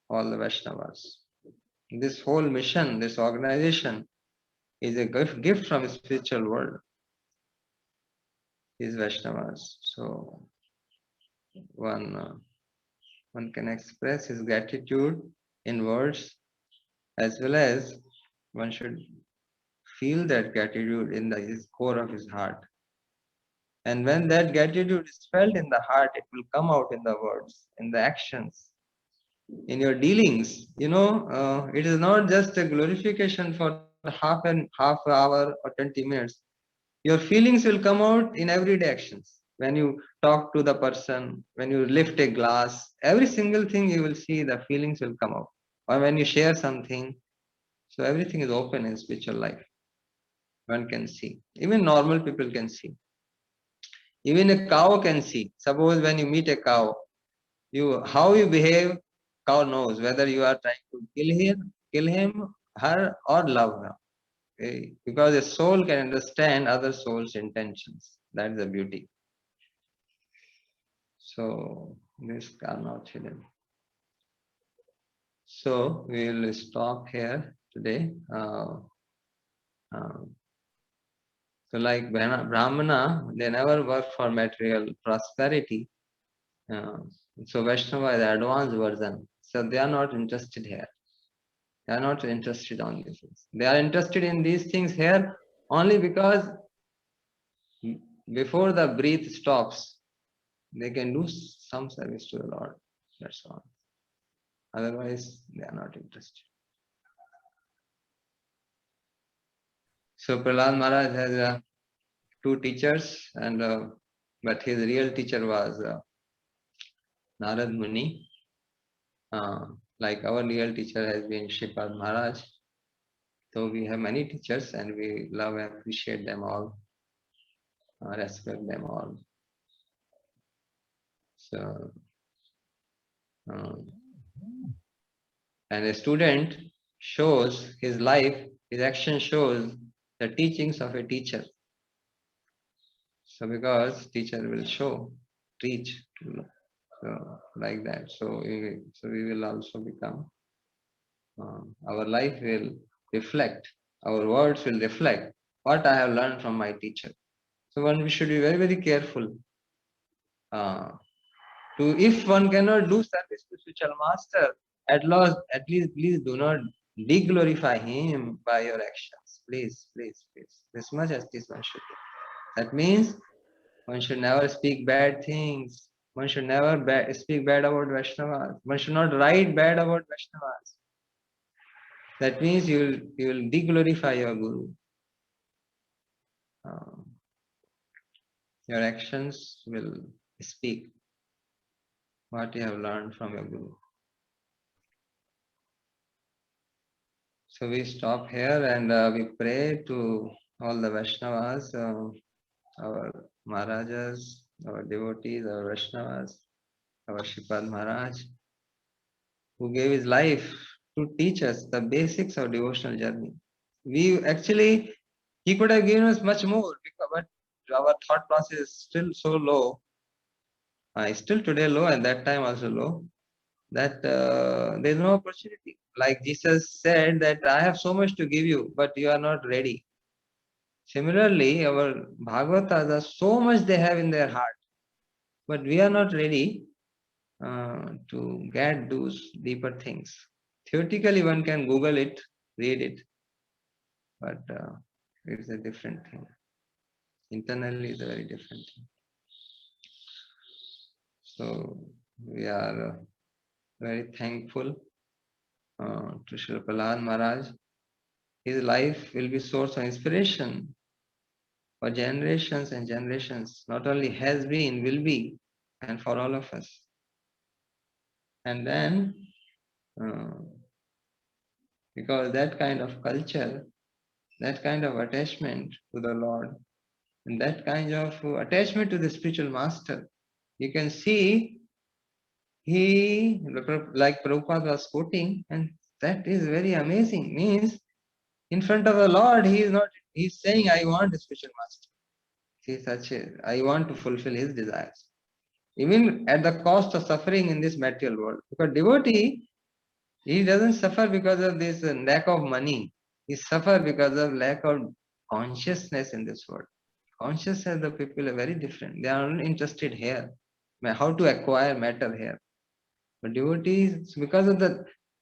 all the Vaishnavas. This whole mission, this organization is a gift from the spiritual world, is Vaishnavas. So one can express his gratitude in words, as well as one should feel that gratitude in his core of his heart. And when that gratitude is felt in the heart, it will come out in the words, in the actions, in your dealings. It is not just a glorification for half hour or 20 minutes. Your feelings will come out in everyday actions. When you talk to the person, when you lift a glass, every single thing you will see, the feelings will come out. Or when you share something, so everything is open in spiritual life. One can see. Even normal people can see. Even a cow can see. Suppose when you meet a cow, how you behave, cow knows whether you are trying to kill him, her, or love her. Okay? Because a soul can understand other souls' intentions. That is the beauty. So this are not hidden. So we will stop here today. So like Brahmana, they never work for material prosperity. So Vaishnava is the advanced version. So they are not interested here. They are not interested on these things. They are interested in these things here only because before the breath stops, they can do some service to the Lord. That's all. Otherwise, they are not interested. So Prahlad Maharaj has two teachers, but his real teacher was Narada Muni. Like our real teacher has been Shripad Maharaj. So we have many teachers and we love and appreciate them all, respect them all. So, and a student shows his life, his action shows the teachings of a teacher. So because teacher will teach, so like that. So we will also become, our life will reflect, our words will reflect what I have learned from my teacher. So we should be very, very careful. If one cannot do service to spiritual master, at least please do not deglorify him by your actions. Please, please, please. As much as this one should do. That means one should never speak bad things. One should never speak bad about Vaishnavas. One should not write bad about Vaishnavas. That means you will deglorify your Guru. Your actions will speak what you have learned from your Guru. So we stop here and we pray to all the Vaishnavas, our Maharajas, our devotees, our Vaishnavas, our Shripad Maharaj, who gave his life to teach us the basics of devotional journey. He could have given us much more, but our thought process is still so low, still today low and that time also low, that there is no opportunity. Like Jesus said that I have so much to give you, but you are not ready. Similarly, our Bhagavatas, so much they have in their heart, but we are not ready to get those deeper things. Theoretically, one can Google it, read it, but it's a different thing. Internally, it's a very different thing. So we are very thankful to Srila Prahlad Maharaj. His life will be source of inspiration for generations and generations. Not only has been, will be, and for all of us. And then, because that kind of culture, that kind of attachment to the Lord And that kind of attachment to the spiritual master. You can see he, like Prabhupada was quoting, and that is very amazing. Means in front of the Lord, he's saying, I want a spiritual master. I want to fulfill his desires. Even at the cost of suffering in this material world. Because devotee, he doesn't suffer because of this lack of money. He suffers because of lack of consciousness in this world. Consciousness of the people are very different. They are only interested here. How to acquire matter here. But devotees, because of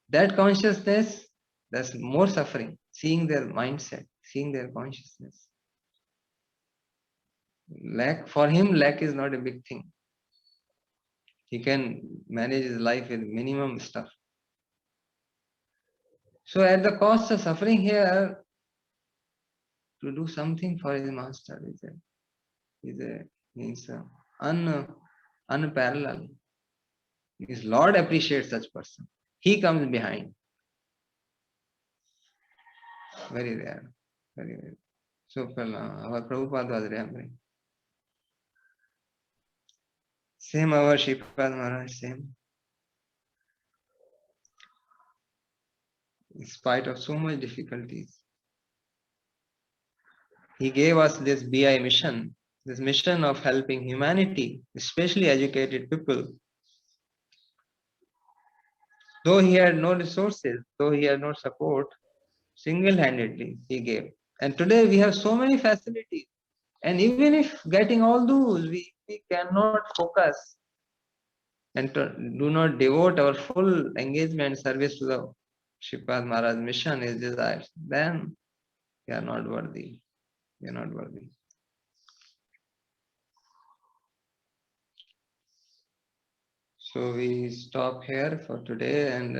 that consciousness, there's more suffering. Seeing their mindset, seeing their consciousness. For him, lack is not a big thing. He can manage his life with minimum stuff. So at the cost of suffering here, to do something for his master means unparalleled. His Lord appreciates such person. He comes behind. Very rare. Very rare. So our Prabhupada was remembering. Same our Srimad Maharaj, same. In spite of so much difficulties, he gave us this BI mission, this mission of helping humanity, especially educated people. Though he had no resources, though he had no support, single-handedly he gave. And today we have so many facilities. And even if getting all those, we cannot focus and do not devote our full engagement service to the Srimad Maharaj mission, his desires, then we are not worthy. We are not worthy. So we stop here for today, and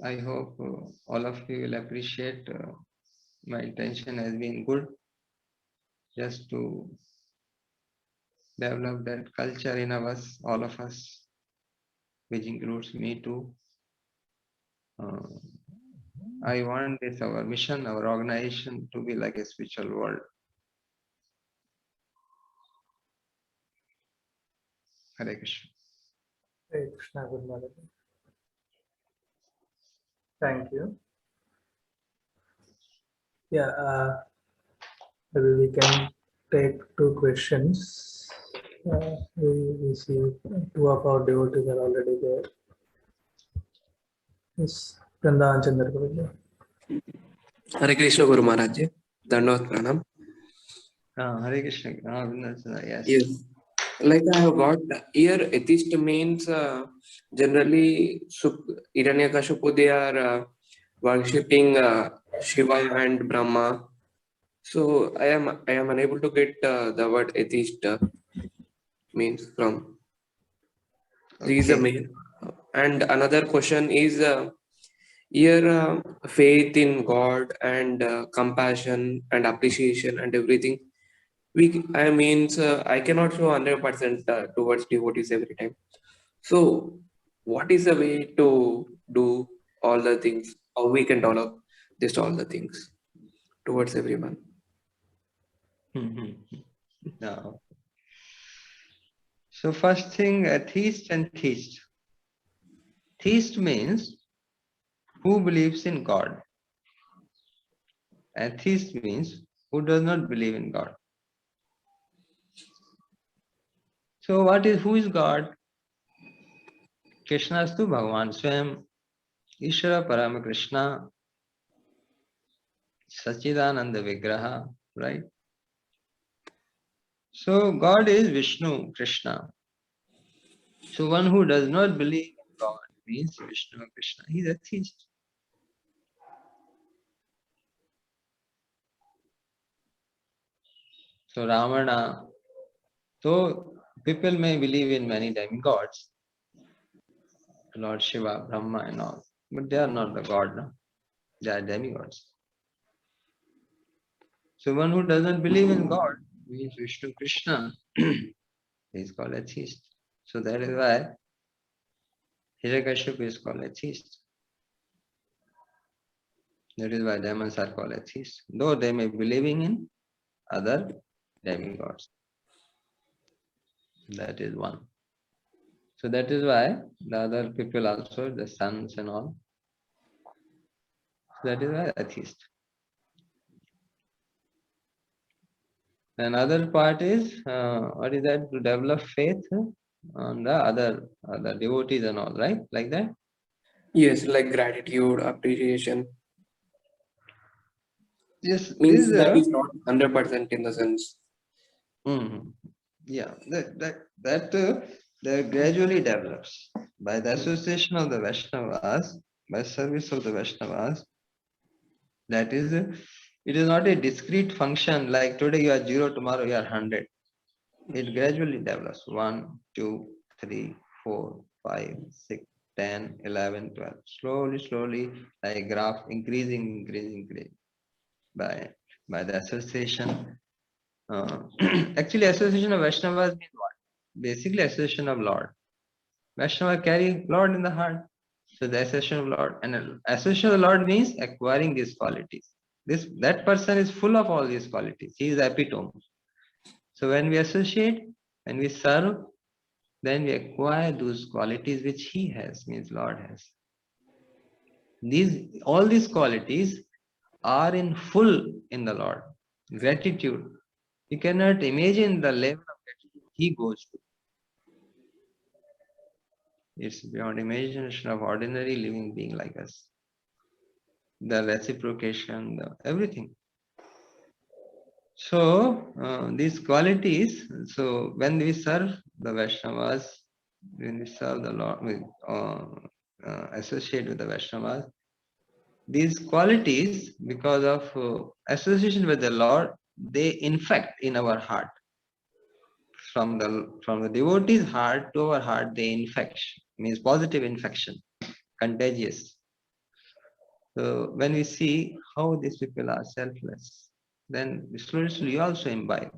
I hope all of you will appreciate my intention has been good, just to develop that culture in us, all of us, which includes me too. I want this, our mission, our organization to be like a spiritual world. Hare Krishna. Hare Krishna, Guru Maharaj. Thank you. Yeah, maybe we can take two questions. We see two of our devotees are already there. Yes, Vrindavan Chandra Guruji. Hare Krishna Guru Maharaj ji. Dandavat Pranam. Hare Krishna. Yes. Yes. Like I have got here, atheist means generally Hiranyakashipu, they are worshipping Shiva and Brahma. So I am unable to get the word atheist means from. This is the main. And another question is here faith in God and compassion and appreciation and everything. I cannot show 100% towards devotees every time. So what is the way to do all the things? How we can develop just all the things towards everyone? No. So first thing, atheist and theist. Theist means who believes in God. Atheist means who does not believe in God. So who is God? Krishna Astu Bhagavan Swayam, Ishvara Parama Krishna, Sachidananda Vigraha, right? So God is Vishnu, Krishna. So one who does not believe in God means Vishnu or Krishna. He is a theist. So Ravana, so people may believe in many demigods, Lord Shiva, Brahma and all, but they are not the God, no? They are demigods. So one who doesn't believe in God means Vishnu Krishna. He is called atheist. So that is why Hiranyakashipu is called atheist. That is why demons are called atheists. Though they may be believing in other demigods. That is one. So that is why the other people also, the sons and all, that is why atheist. Another part is, what is that? To develop faith on the other devotees and all, right? Like that? Yes, like gratitude, appreciation. Yes, Means this that is not 100% in the sense. yeah, that gradually develops by the association of the Vaishnavas, by service of the Vaishnavas. That is, it is not a discrete function like today you are 0, tomorrow you are 100. It gradually develops 1, 2, 3, 4, 5, 6, 10, 11, 12. Slowly, like graph increasing. By the association. Actually, association of Vaishnavas means what? Basically, association of Lord. Vaishnava carry Lord in the heart. So the association of Lord. And association of Lord means acquiring these qualities. That person is full of all these qualities. He is epitome. So when we associate, when we serve, then we acquire those qualities which he has, means Lord has. All these qualities are in full in the Lord. Gratitude. You cannot imagine the level of gratitude he goes to. It's beyond imagination of ordinary living being like us. The reciprocation, everything. So these qualities, so when we serve the Vaishnavas, when we serve the Lord, associate with the Vaishnavas, these qualities, because of association with the Lord, they infect in our heart. From the devotee's heart to our heart, they infect, means positive infection, contagious. So when we see how these people are selfless, then slowly you also imbibe.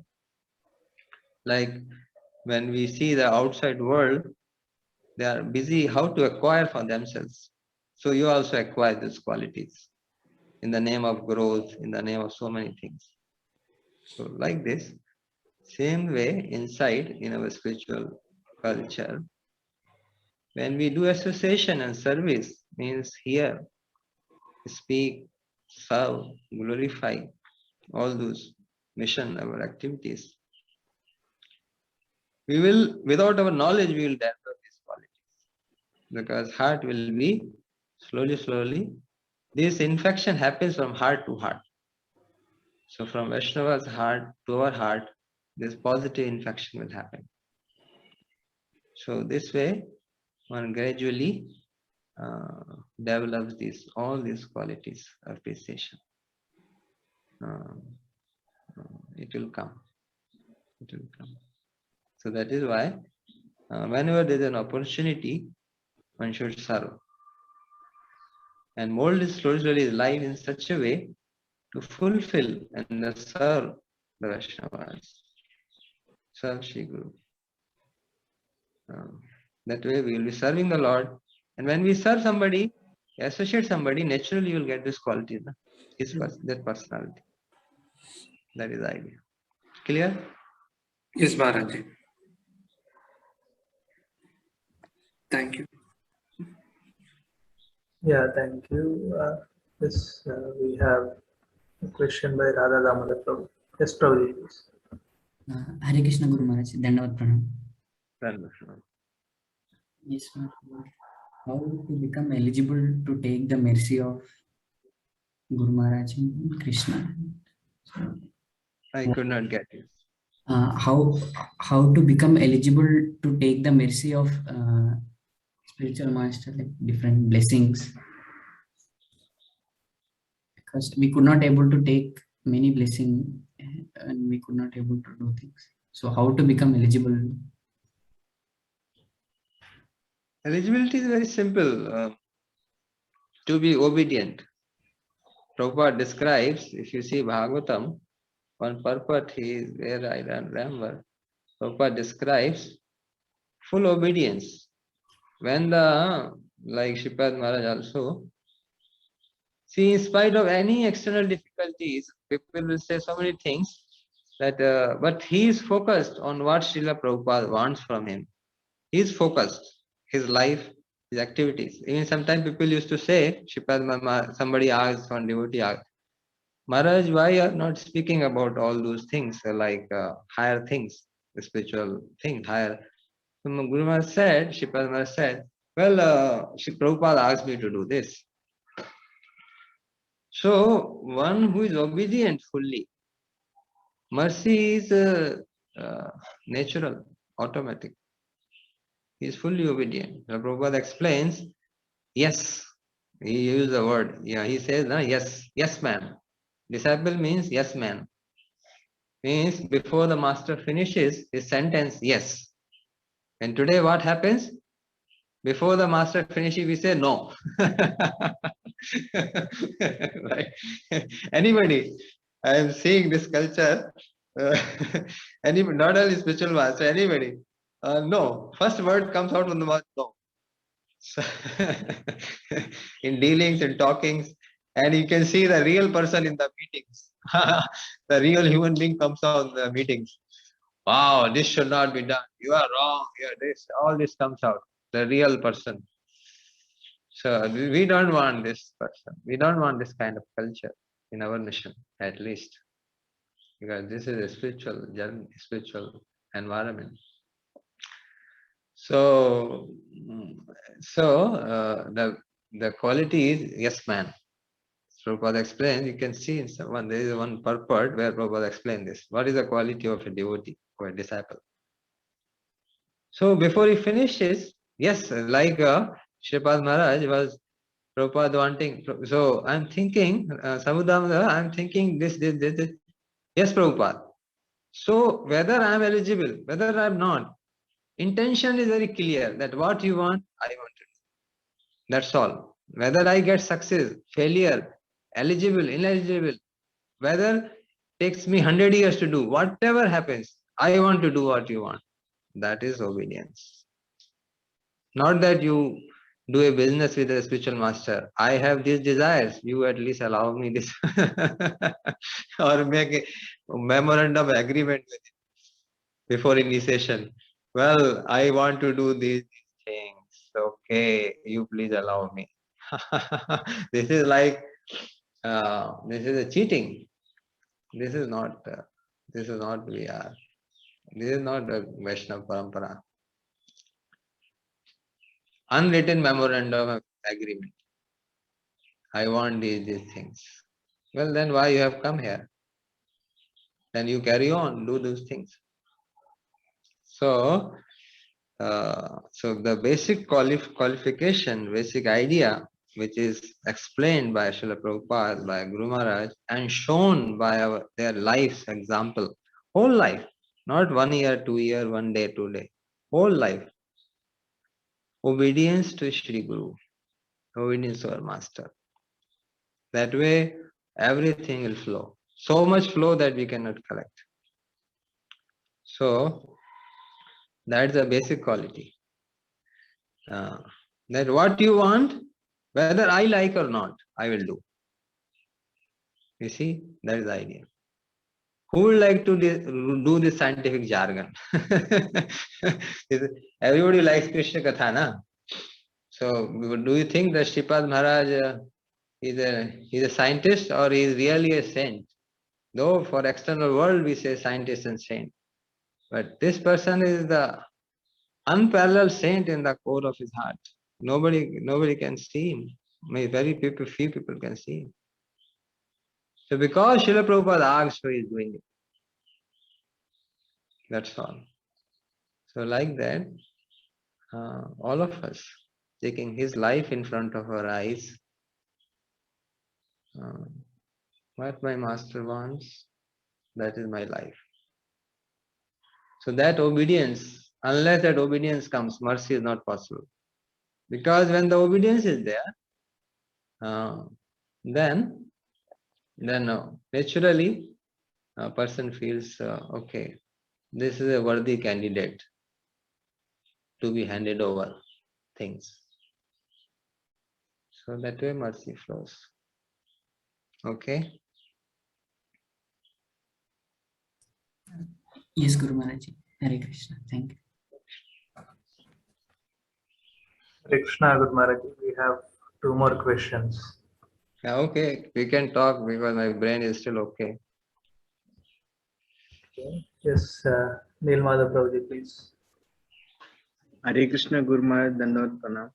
Like when we see the outside world, they are busy how to acquire for themselves. So you also acquire these qualities in the name of growth, in the name of so many things. So like this, same way inside in our spiritual culture, when we do association and service, means here, speak, serve, glorify, all those mission, our activities. We will, without our knowledge, we will develop these qualities. Because heart will be slowly, this infection happens from heart to heart. So from Vaishnava's heart to our heart, this positive infection will happen. So this way, one gradually develops all these qualities of appreciation. It will come. So that is why whenever there is an opportunity, one should serve. And mold is slowly his life in such a way to fulfill and serve the Vaishnavas. Serve Shri Guru. That way we will be serving the Lord. And when we serve somebody, associate somebody, naturally you will get this quality, that personality. That is the idea. Clear? Yes, Maharaj. Thank you. Yeah, thank you. We have a question by Radha Damodar Prabhu. Yes, Prabhuji, please. Hare Krishna Guru Maharaj, Dandavat Pranam. Yes, Maharaj. How to become eligible to take the mercy of Guru Maharaj and Krishna? I could not get it. How to become eligible to take the mercy of spiritual master, like different blessings? Because we could not able to take many blessings and we could not able to do things. So how to become eligible? Eligibility is very simple. To be obedient. Prabhupada describes, if you see Bhagavatam, one purport where I don't remember, Prabhupada describes full obedience. When like Srimad Maharaj also, see, in spite of any external difficulties, people will say so many things, but he is focused on what Srila Prabhupada wants from him. He is focused, his life, his activities. Even sometimes people used to say, somebody asked, one devotee asked, Maharaj, why you are not speaking about all those things, like higher things, the spiritual things, higher? So Guru Maharaj said, Sripad Maharaj said, well, Sri Prabhupada asked me to do this. So one who is obedient fully, mercy is natural, automatic. He is fully obedient. The Prabhupada explains, yes, he used the word, yeah, he says, no, yes, yes man. Disciple means yes man. Means before the master finishes his sentence, yes. And today what happens? Before the master finishes, we say no. Right? Anybody, I am seeing this culture, anybody, not only spiritual master, anybody, no. First word comes out from the mouth, no. So in dealings and talkings, and you can see the real person in the meetings. The real human being comes out in the meetings. Wow, this should not be done. You are wrong. You are this. All this comes out. The real person. So we don't want this person. We don't want this kind of culture in our mission, at least, because this is a spiritual journey, spiritual environment. So, the quality is yes man. Prabhupada explained, you can see in someone, there is one purport where Prabhupada explained this. What is the quality of a devotee or a disciple? So before he finishes, yes, like Sripad Maharaj was Prabhupada wanting, so I'm thinking, Samudamada, I'm thinking this. Yes, Prabhupada. So whether I'm eligible, whether I'm not, intention is very clear that what you want, I want to do. That's all. Whether I get success, failure, eligible, ineligible, whether takes me 100 years to do, whatever happens, I want to do what you want. That is obedience. Not that you do a business with a spiritual master. I have these desires. You at least allow me this. Or make a memorandum agreement with it before initiation. Well, I want to do these things. Okay, you please allow me. This is like, this is a cheating. This is not we are. This is not a Vaishnava Parampara. Unwritten memorandum of agreement. I want these things. Well, then why you have come here? Then you carry on, do those things. So, the basic qualification, basic idea, which is explained by Srila Prabhupada, by Guru Maharaj, and shown by their life's example, whole life, not 1 year, 2 year, 1 day, 2 day, whole life. Obedience to Shri Guru, obedience to our master. That way, everything will flow. So much flow that we cannot collect. So, that's the basic quality. That what you want, whether I like or not, I will do. You see, that is the idea. Who would like to do this scientific jargon? Everybody likes Krishna Katha, na? So, do you think that Sripad Maharaj is a scientist or he is really a saint? Though for external world we say scientist and saint. But this person is the unparalleled saint in the core of his heart. Nobody can see him. Few people can see him. So because Srila Prabhupada asked, so he is doing it. That's all. So like that, all of us taking his life in front of our eyes, what my master wants, that is my life. So that obedience, unless that obedience comes, mercy is not possible. Because when the obedience is there, then naturally a person feels, okay, this is a worthy candidate to be handed over things. So that way mercy flows. Okay. Yes, Guru Maharaj. Hare Krishna. Thank you. Hare Krishna, Guru Maharaj. We have 2 more questions. Yeah, okay, we can talk because my brain is still okay. Okay. Yes, Neil Madhav Prabhuji, please. Hare Krishna Guru Maharaj, Dandavat Pranam.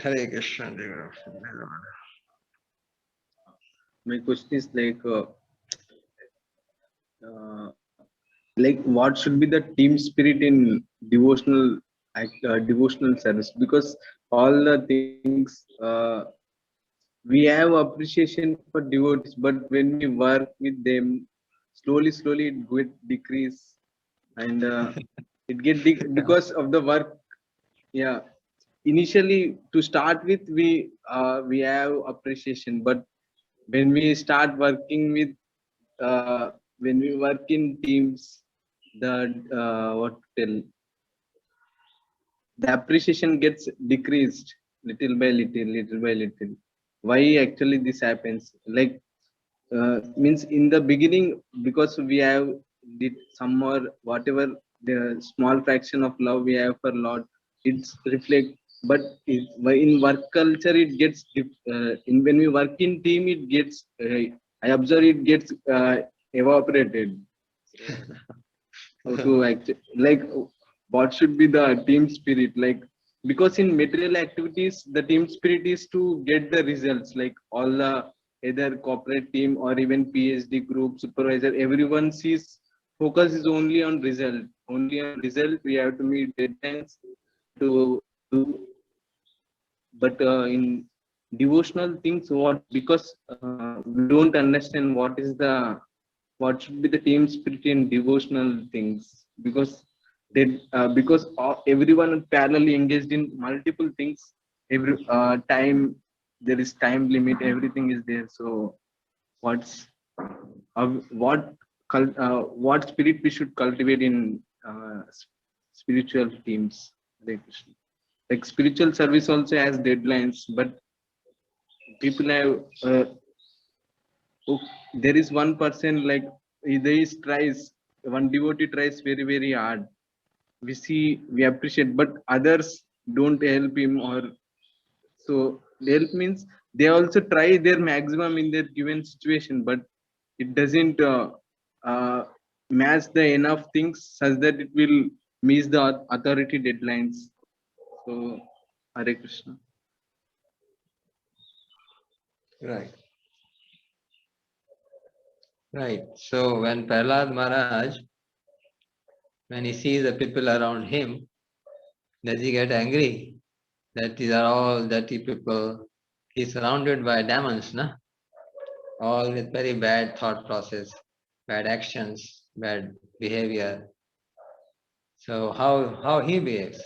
Hare Krishna. Dear. My question is what should be the team spirit in devotional service? Because all the things we have appreciation for devotees, but when we work with them, slowly it get decrease, and it because of the work. Yeah, initially to start with, we have appreciation, but when we start working with when we work in teams, the appreciation gets decreased little by little. Why actually this happens? Means in the beginning, because we have did some more whatever the small fraction of love we have for Lord, it's reflect. But in work culture, it gets when we work in team, it gets I observe it gets evaporated. How to act what should be the team spirit, because in material activities the team spirit is to get the results, like all the either corporate team or even PhD group supervisor, everyone sees focus is only on result. We have to meet deadlines to do. But in devotional things, what, because we don't understand what should be the team spirit in devotional things, because everyone parallelly engaged in multiple things. Every time there is time limit, everything is there. So what's uh, what what spirit we should cultivate in spiritual teams? Hare Krishna. Like spiritual service also has deadlines, but people have there is one person, like there is tries, one devotee tries very hard, we appreciate, but others don't help him, or so help means they also try their maximum in their given situation, but it doesn't uh, match the enough things such that it will miss the authority deadlines. So Hare Krishna. Right. So when Prahlad Maharaj, when he sees the people around him, does he get angry that these are all dirty people? He's surrounded by demons, na? All with very bad thought process, bad actions, bad behavior. So how he behaves?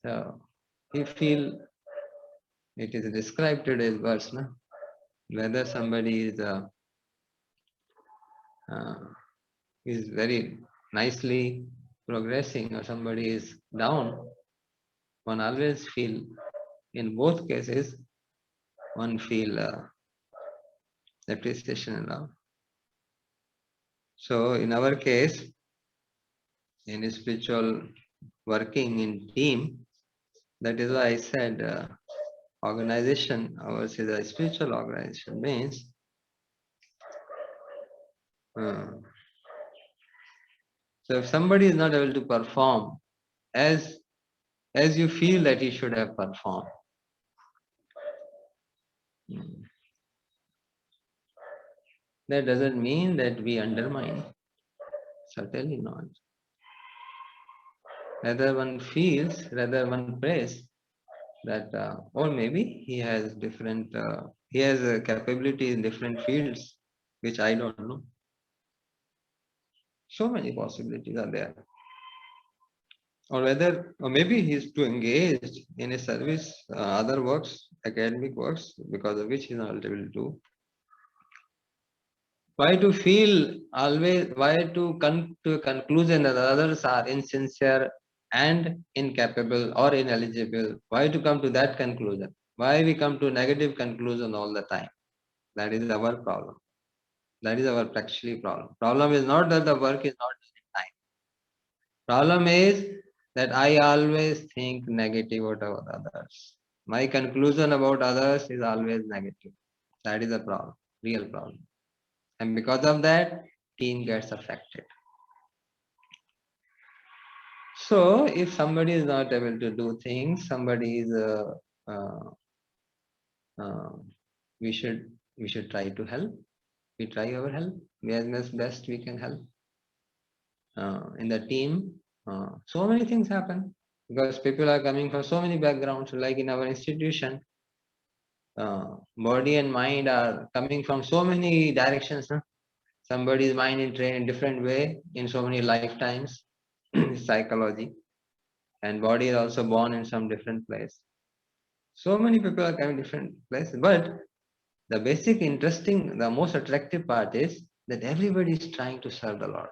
So he feel it is described today's verse, na? Whether somebody is very nicely progressing or somebody is down, one always feel, in both cases, one feel appreciation and love. So in our case, in spiritual working in team, that is why I said organization, ours is a spiritual organization, means so if somebody is not able to perform as you feel that he should have performed, that doesn't mean that we undermine. Certainly not. Rather one feels, rather one prays that, or maybe he has different, he has a capability in different fields, which I don't know. So many possibilities are there. Or whether, or maybe he is too engaged in his service, other works, academic works, because of which he is not able to. Why to feel always, why to come to a conclusion that others are insincere and incapable or ineligible? Why to come to that conclusion? Why we come to negative conclusion all the time? That is our problem. That is our actually problem. Problem is not that the work is not done in time. Problem is that I always think negative about others. My conclusion about others is always negative. That is the problem, real problem. And because of that, team gets affected. So if somebody is not able to do things, somebody is we should try to help. We try our help. We as best we can help. In the team, so many things happen because people are coming from so many backgrounds. Like in our institution, body and mind are coming from so many directions. Huh? Somebody's mind is trained in different way in so many lifetimes, psychology, and body is also born in some different place. So many people are coming different places, but the basic interesting, the most attractive part is that everybody is trying to serve the Lord.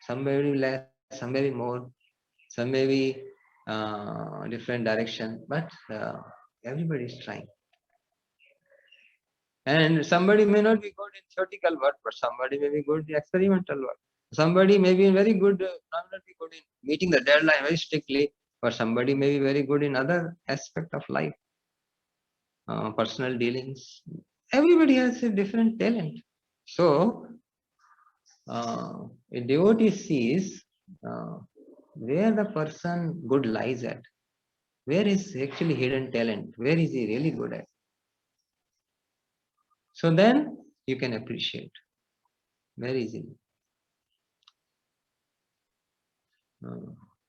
Some very less, some very more, some may be different direction, but everybody is trying. And somebody may not be good in theoretical work, but somebody may be good in experimental work. Somebody may be very good, not be good in meeting the deadline very strictly, but somebody may be very good in other aspect of life, personal dealings. Everybody has a different talent. So, a devotee sees where the person good lies at. Where is actually hidden talent? Where is he really good at? So then you can appreciate very easily.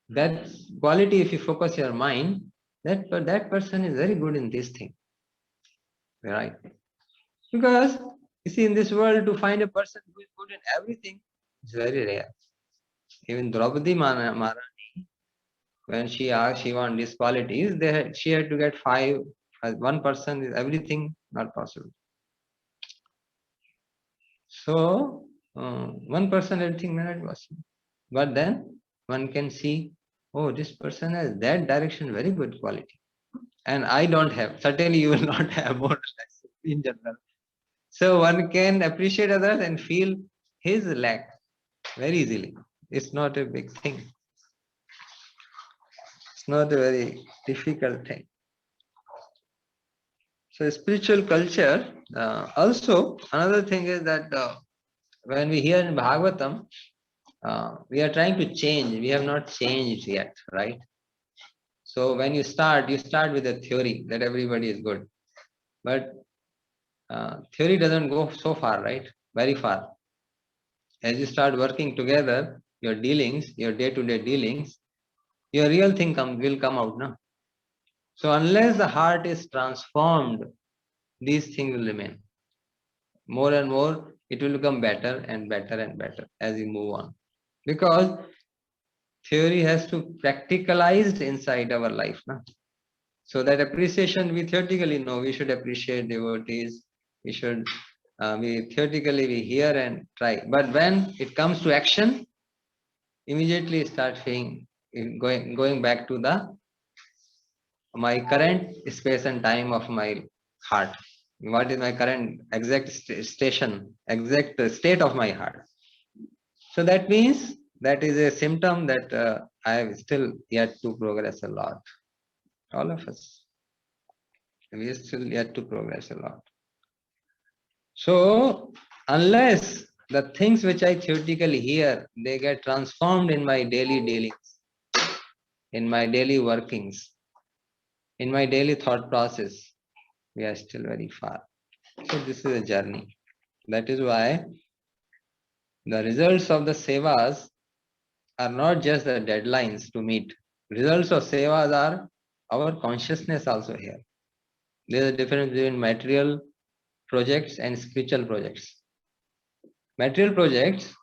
That quality, if you focus your mind, that person is very good in this thing. Right? Because you see, in this world, to find a person who is good in everything is very rare. Even Draupadi Maharani, when she asked, she wanted these qualities, she had to get 5. As one person is everything, not possible. So, one person, everything may not be possible. But then one can see, oh, this person has that direction, very good quality. And I don't have. Certainly you will not have more or less in general. So one can appreciate others and feel his lack very easily. It's not a big thing. It's not a very difficult thing. So spiritual culture, also another thing is that when we hear in Bhagavatam, we are trying to change. We have not changed yet, right? So when you start with a theory that everybody is good. But theory doesn't go so far, right? Very far. As you start working together, your dealings, your day-to-day dealings, your real thing will come out now. So unless the heart is transformed, these things will remain. More and more, it will become better and better and better as we move on. Because theory has to practicalized inside our life. Na? So that appreciation, we theoretically know we should appreciate devotees. We should, we theoretically we hear and try. But when it comes to action, immediately start feeling going back to my current space and time of my heart. What is my current exact state of my heart? So that means that is a symptom that I have still yet to progress a lot. All of us, we are still yet to progress a lot. So unless the things which I theoretically hear, they get transformed in my daily dealings, in my daily workings, in my daily thought process, we are still very far. So this is a journey. That is why the results of the sevas are not just the deadlines to meet. Results of sevas are our consciousness also here. There is a difference between material projects and spiritual projects. Material projects,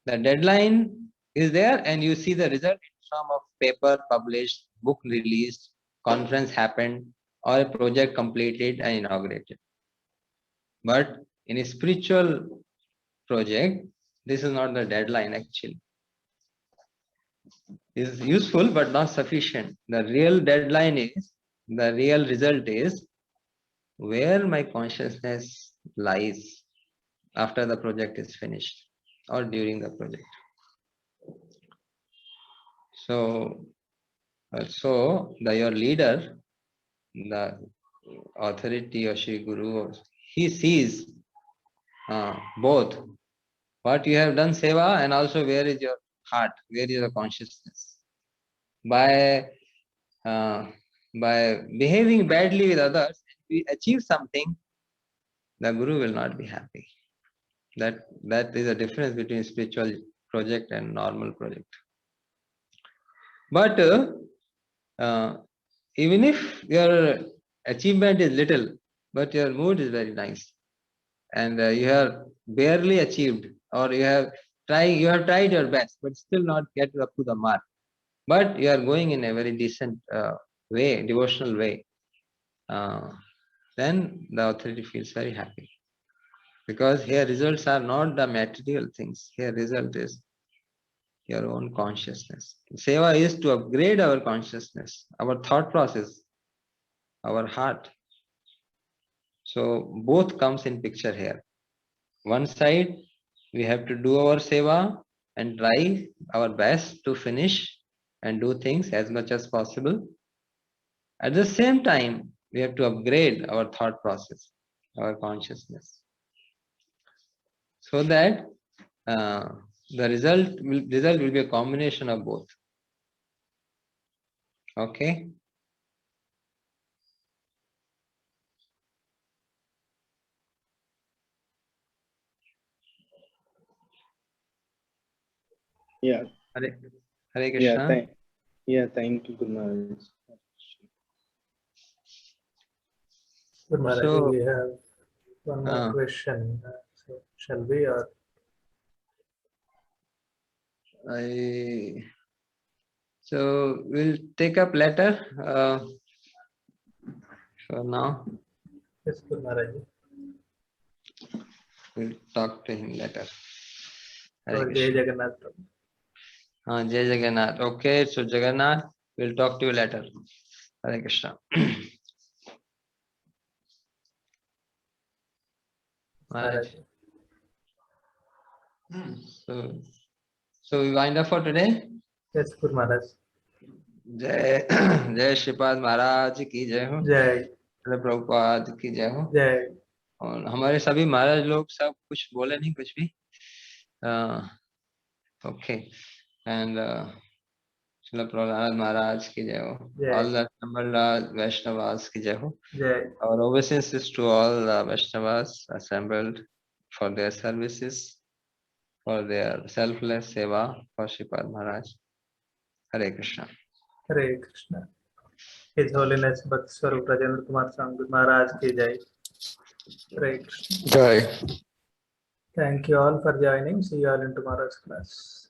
the deadline is there and you see the result in form of paper published, book released, conference happened, or a project completed and inaugurated. But in a spiritual project, this is not the deadline actually. It is useful but not sufficient. The real deadline is, the real result is where my consciousness lies after the project is finished or during the project. So, your leader, the authority or Shri Guru, he sees both what you have done seva and also where is your heart, where is your consciousness. By behaving badly with others, if we achieve something, the Guru will not be happy. That is a difference between spiritual project and normal project. But even if your achievement is little, but your mood is very nice, and you have barely achieved, or you have tried your best, but still not get up to the mark. But you are going in a very decent way, devotional way. Then the authority feels very happy. Because here results are not the material things. Here result is your own consciousness. Seva is to upgrade our consciousness, our thought process, our heart. So both comes in picture here. One side, we have to do our seva and try our best to finish and do things as much as possible. At the same time, we have to upgrade our thought process, our consciousness, so that the result will be a combination of both. Okay. Yeah. Hare Krishna. Thank you, Guru Maharaj. Guru Maharaj, So, we have one more question. So shall we, or so we'll take up later. For now, yes, Guru Maharaj? we'll talk to him later. Hare Or Jai Krishna. Jagannath. Jai Jagannath. Okay, so Jagannath, we'll talk to you later. Hare Krishna. Maharaj. So we wind up for today. Yes, Guru Maharaj. जय जय श्रीपाद महाराज की जय हो, जय प्रभुपाद की जय हो। जय। और हमारे सभी महाराज लोग सब कुछ बोले नहीं, कुछ भी। ओके, एंड श्रील प्रहलाद महाराज की जय हो, ऑल द assembled Vaishnavas की जय हो। Our obeisances to all the Vaishnavas assembled for their services, for their selfless seva for Sripad Maharaj. Hare Krishna. Hare Krishna. His Holiness Bhakti Swarup Rajendra Kumar Swami Maharaj ki jai. Hare Krishna. Jai. Thank you all for joining. See you all in tomorrow's class.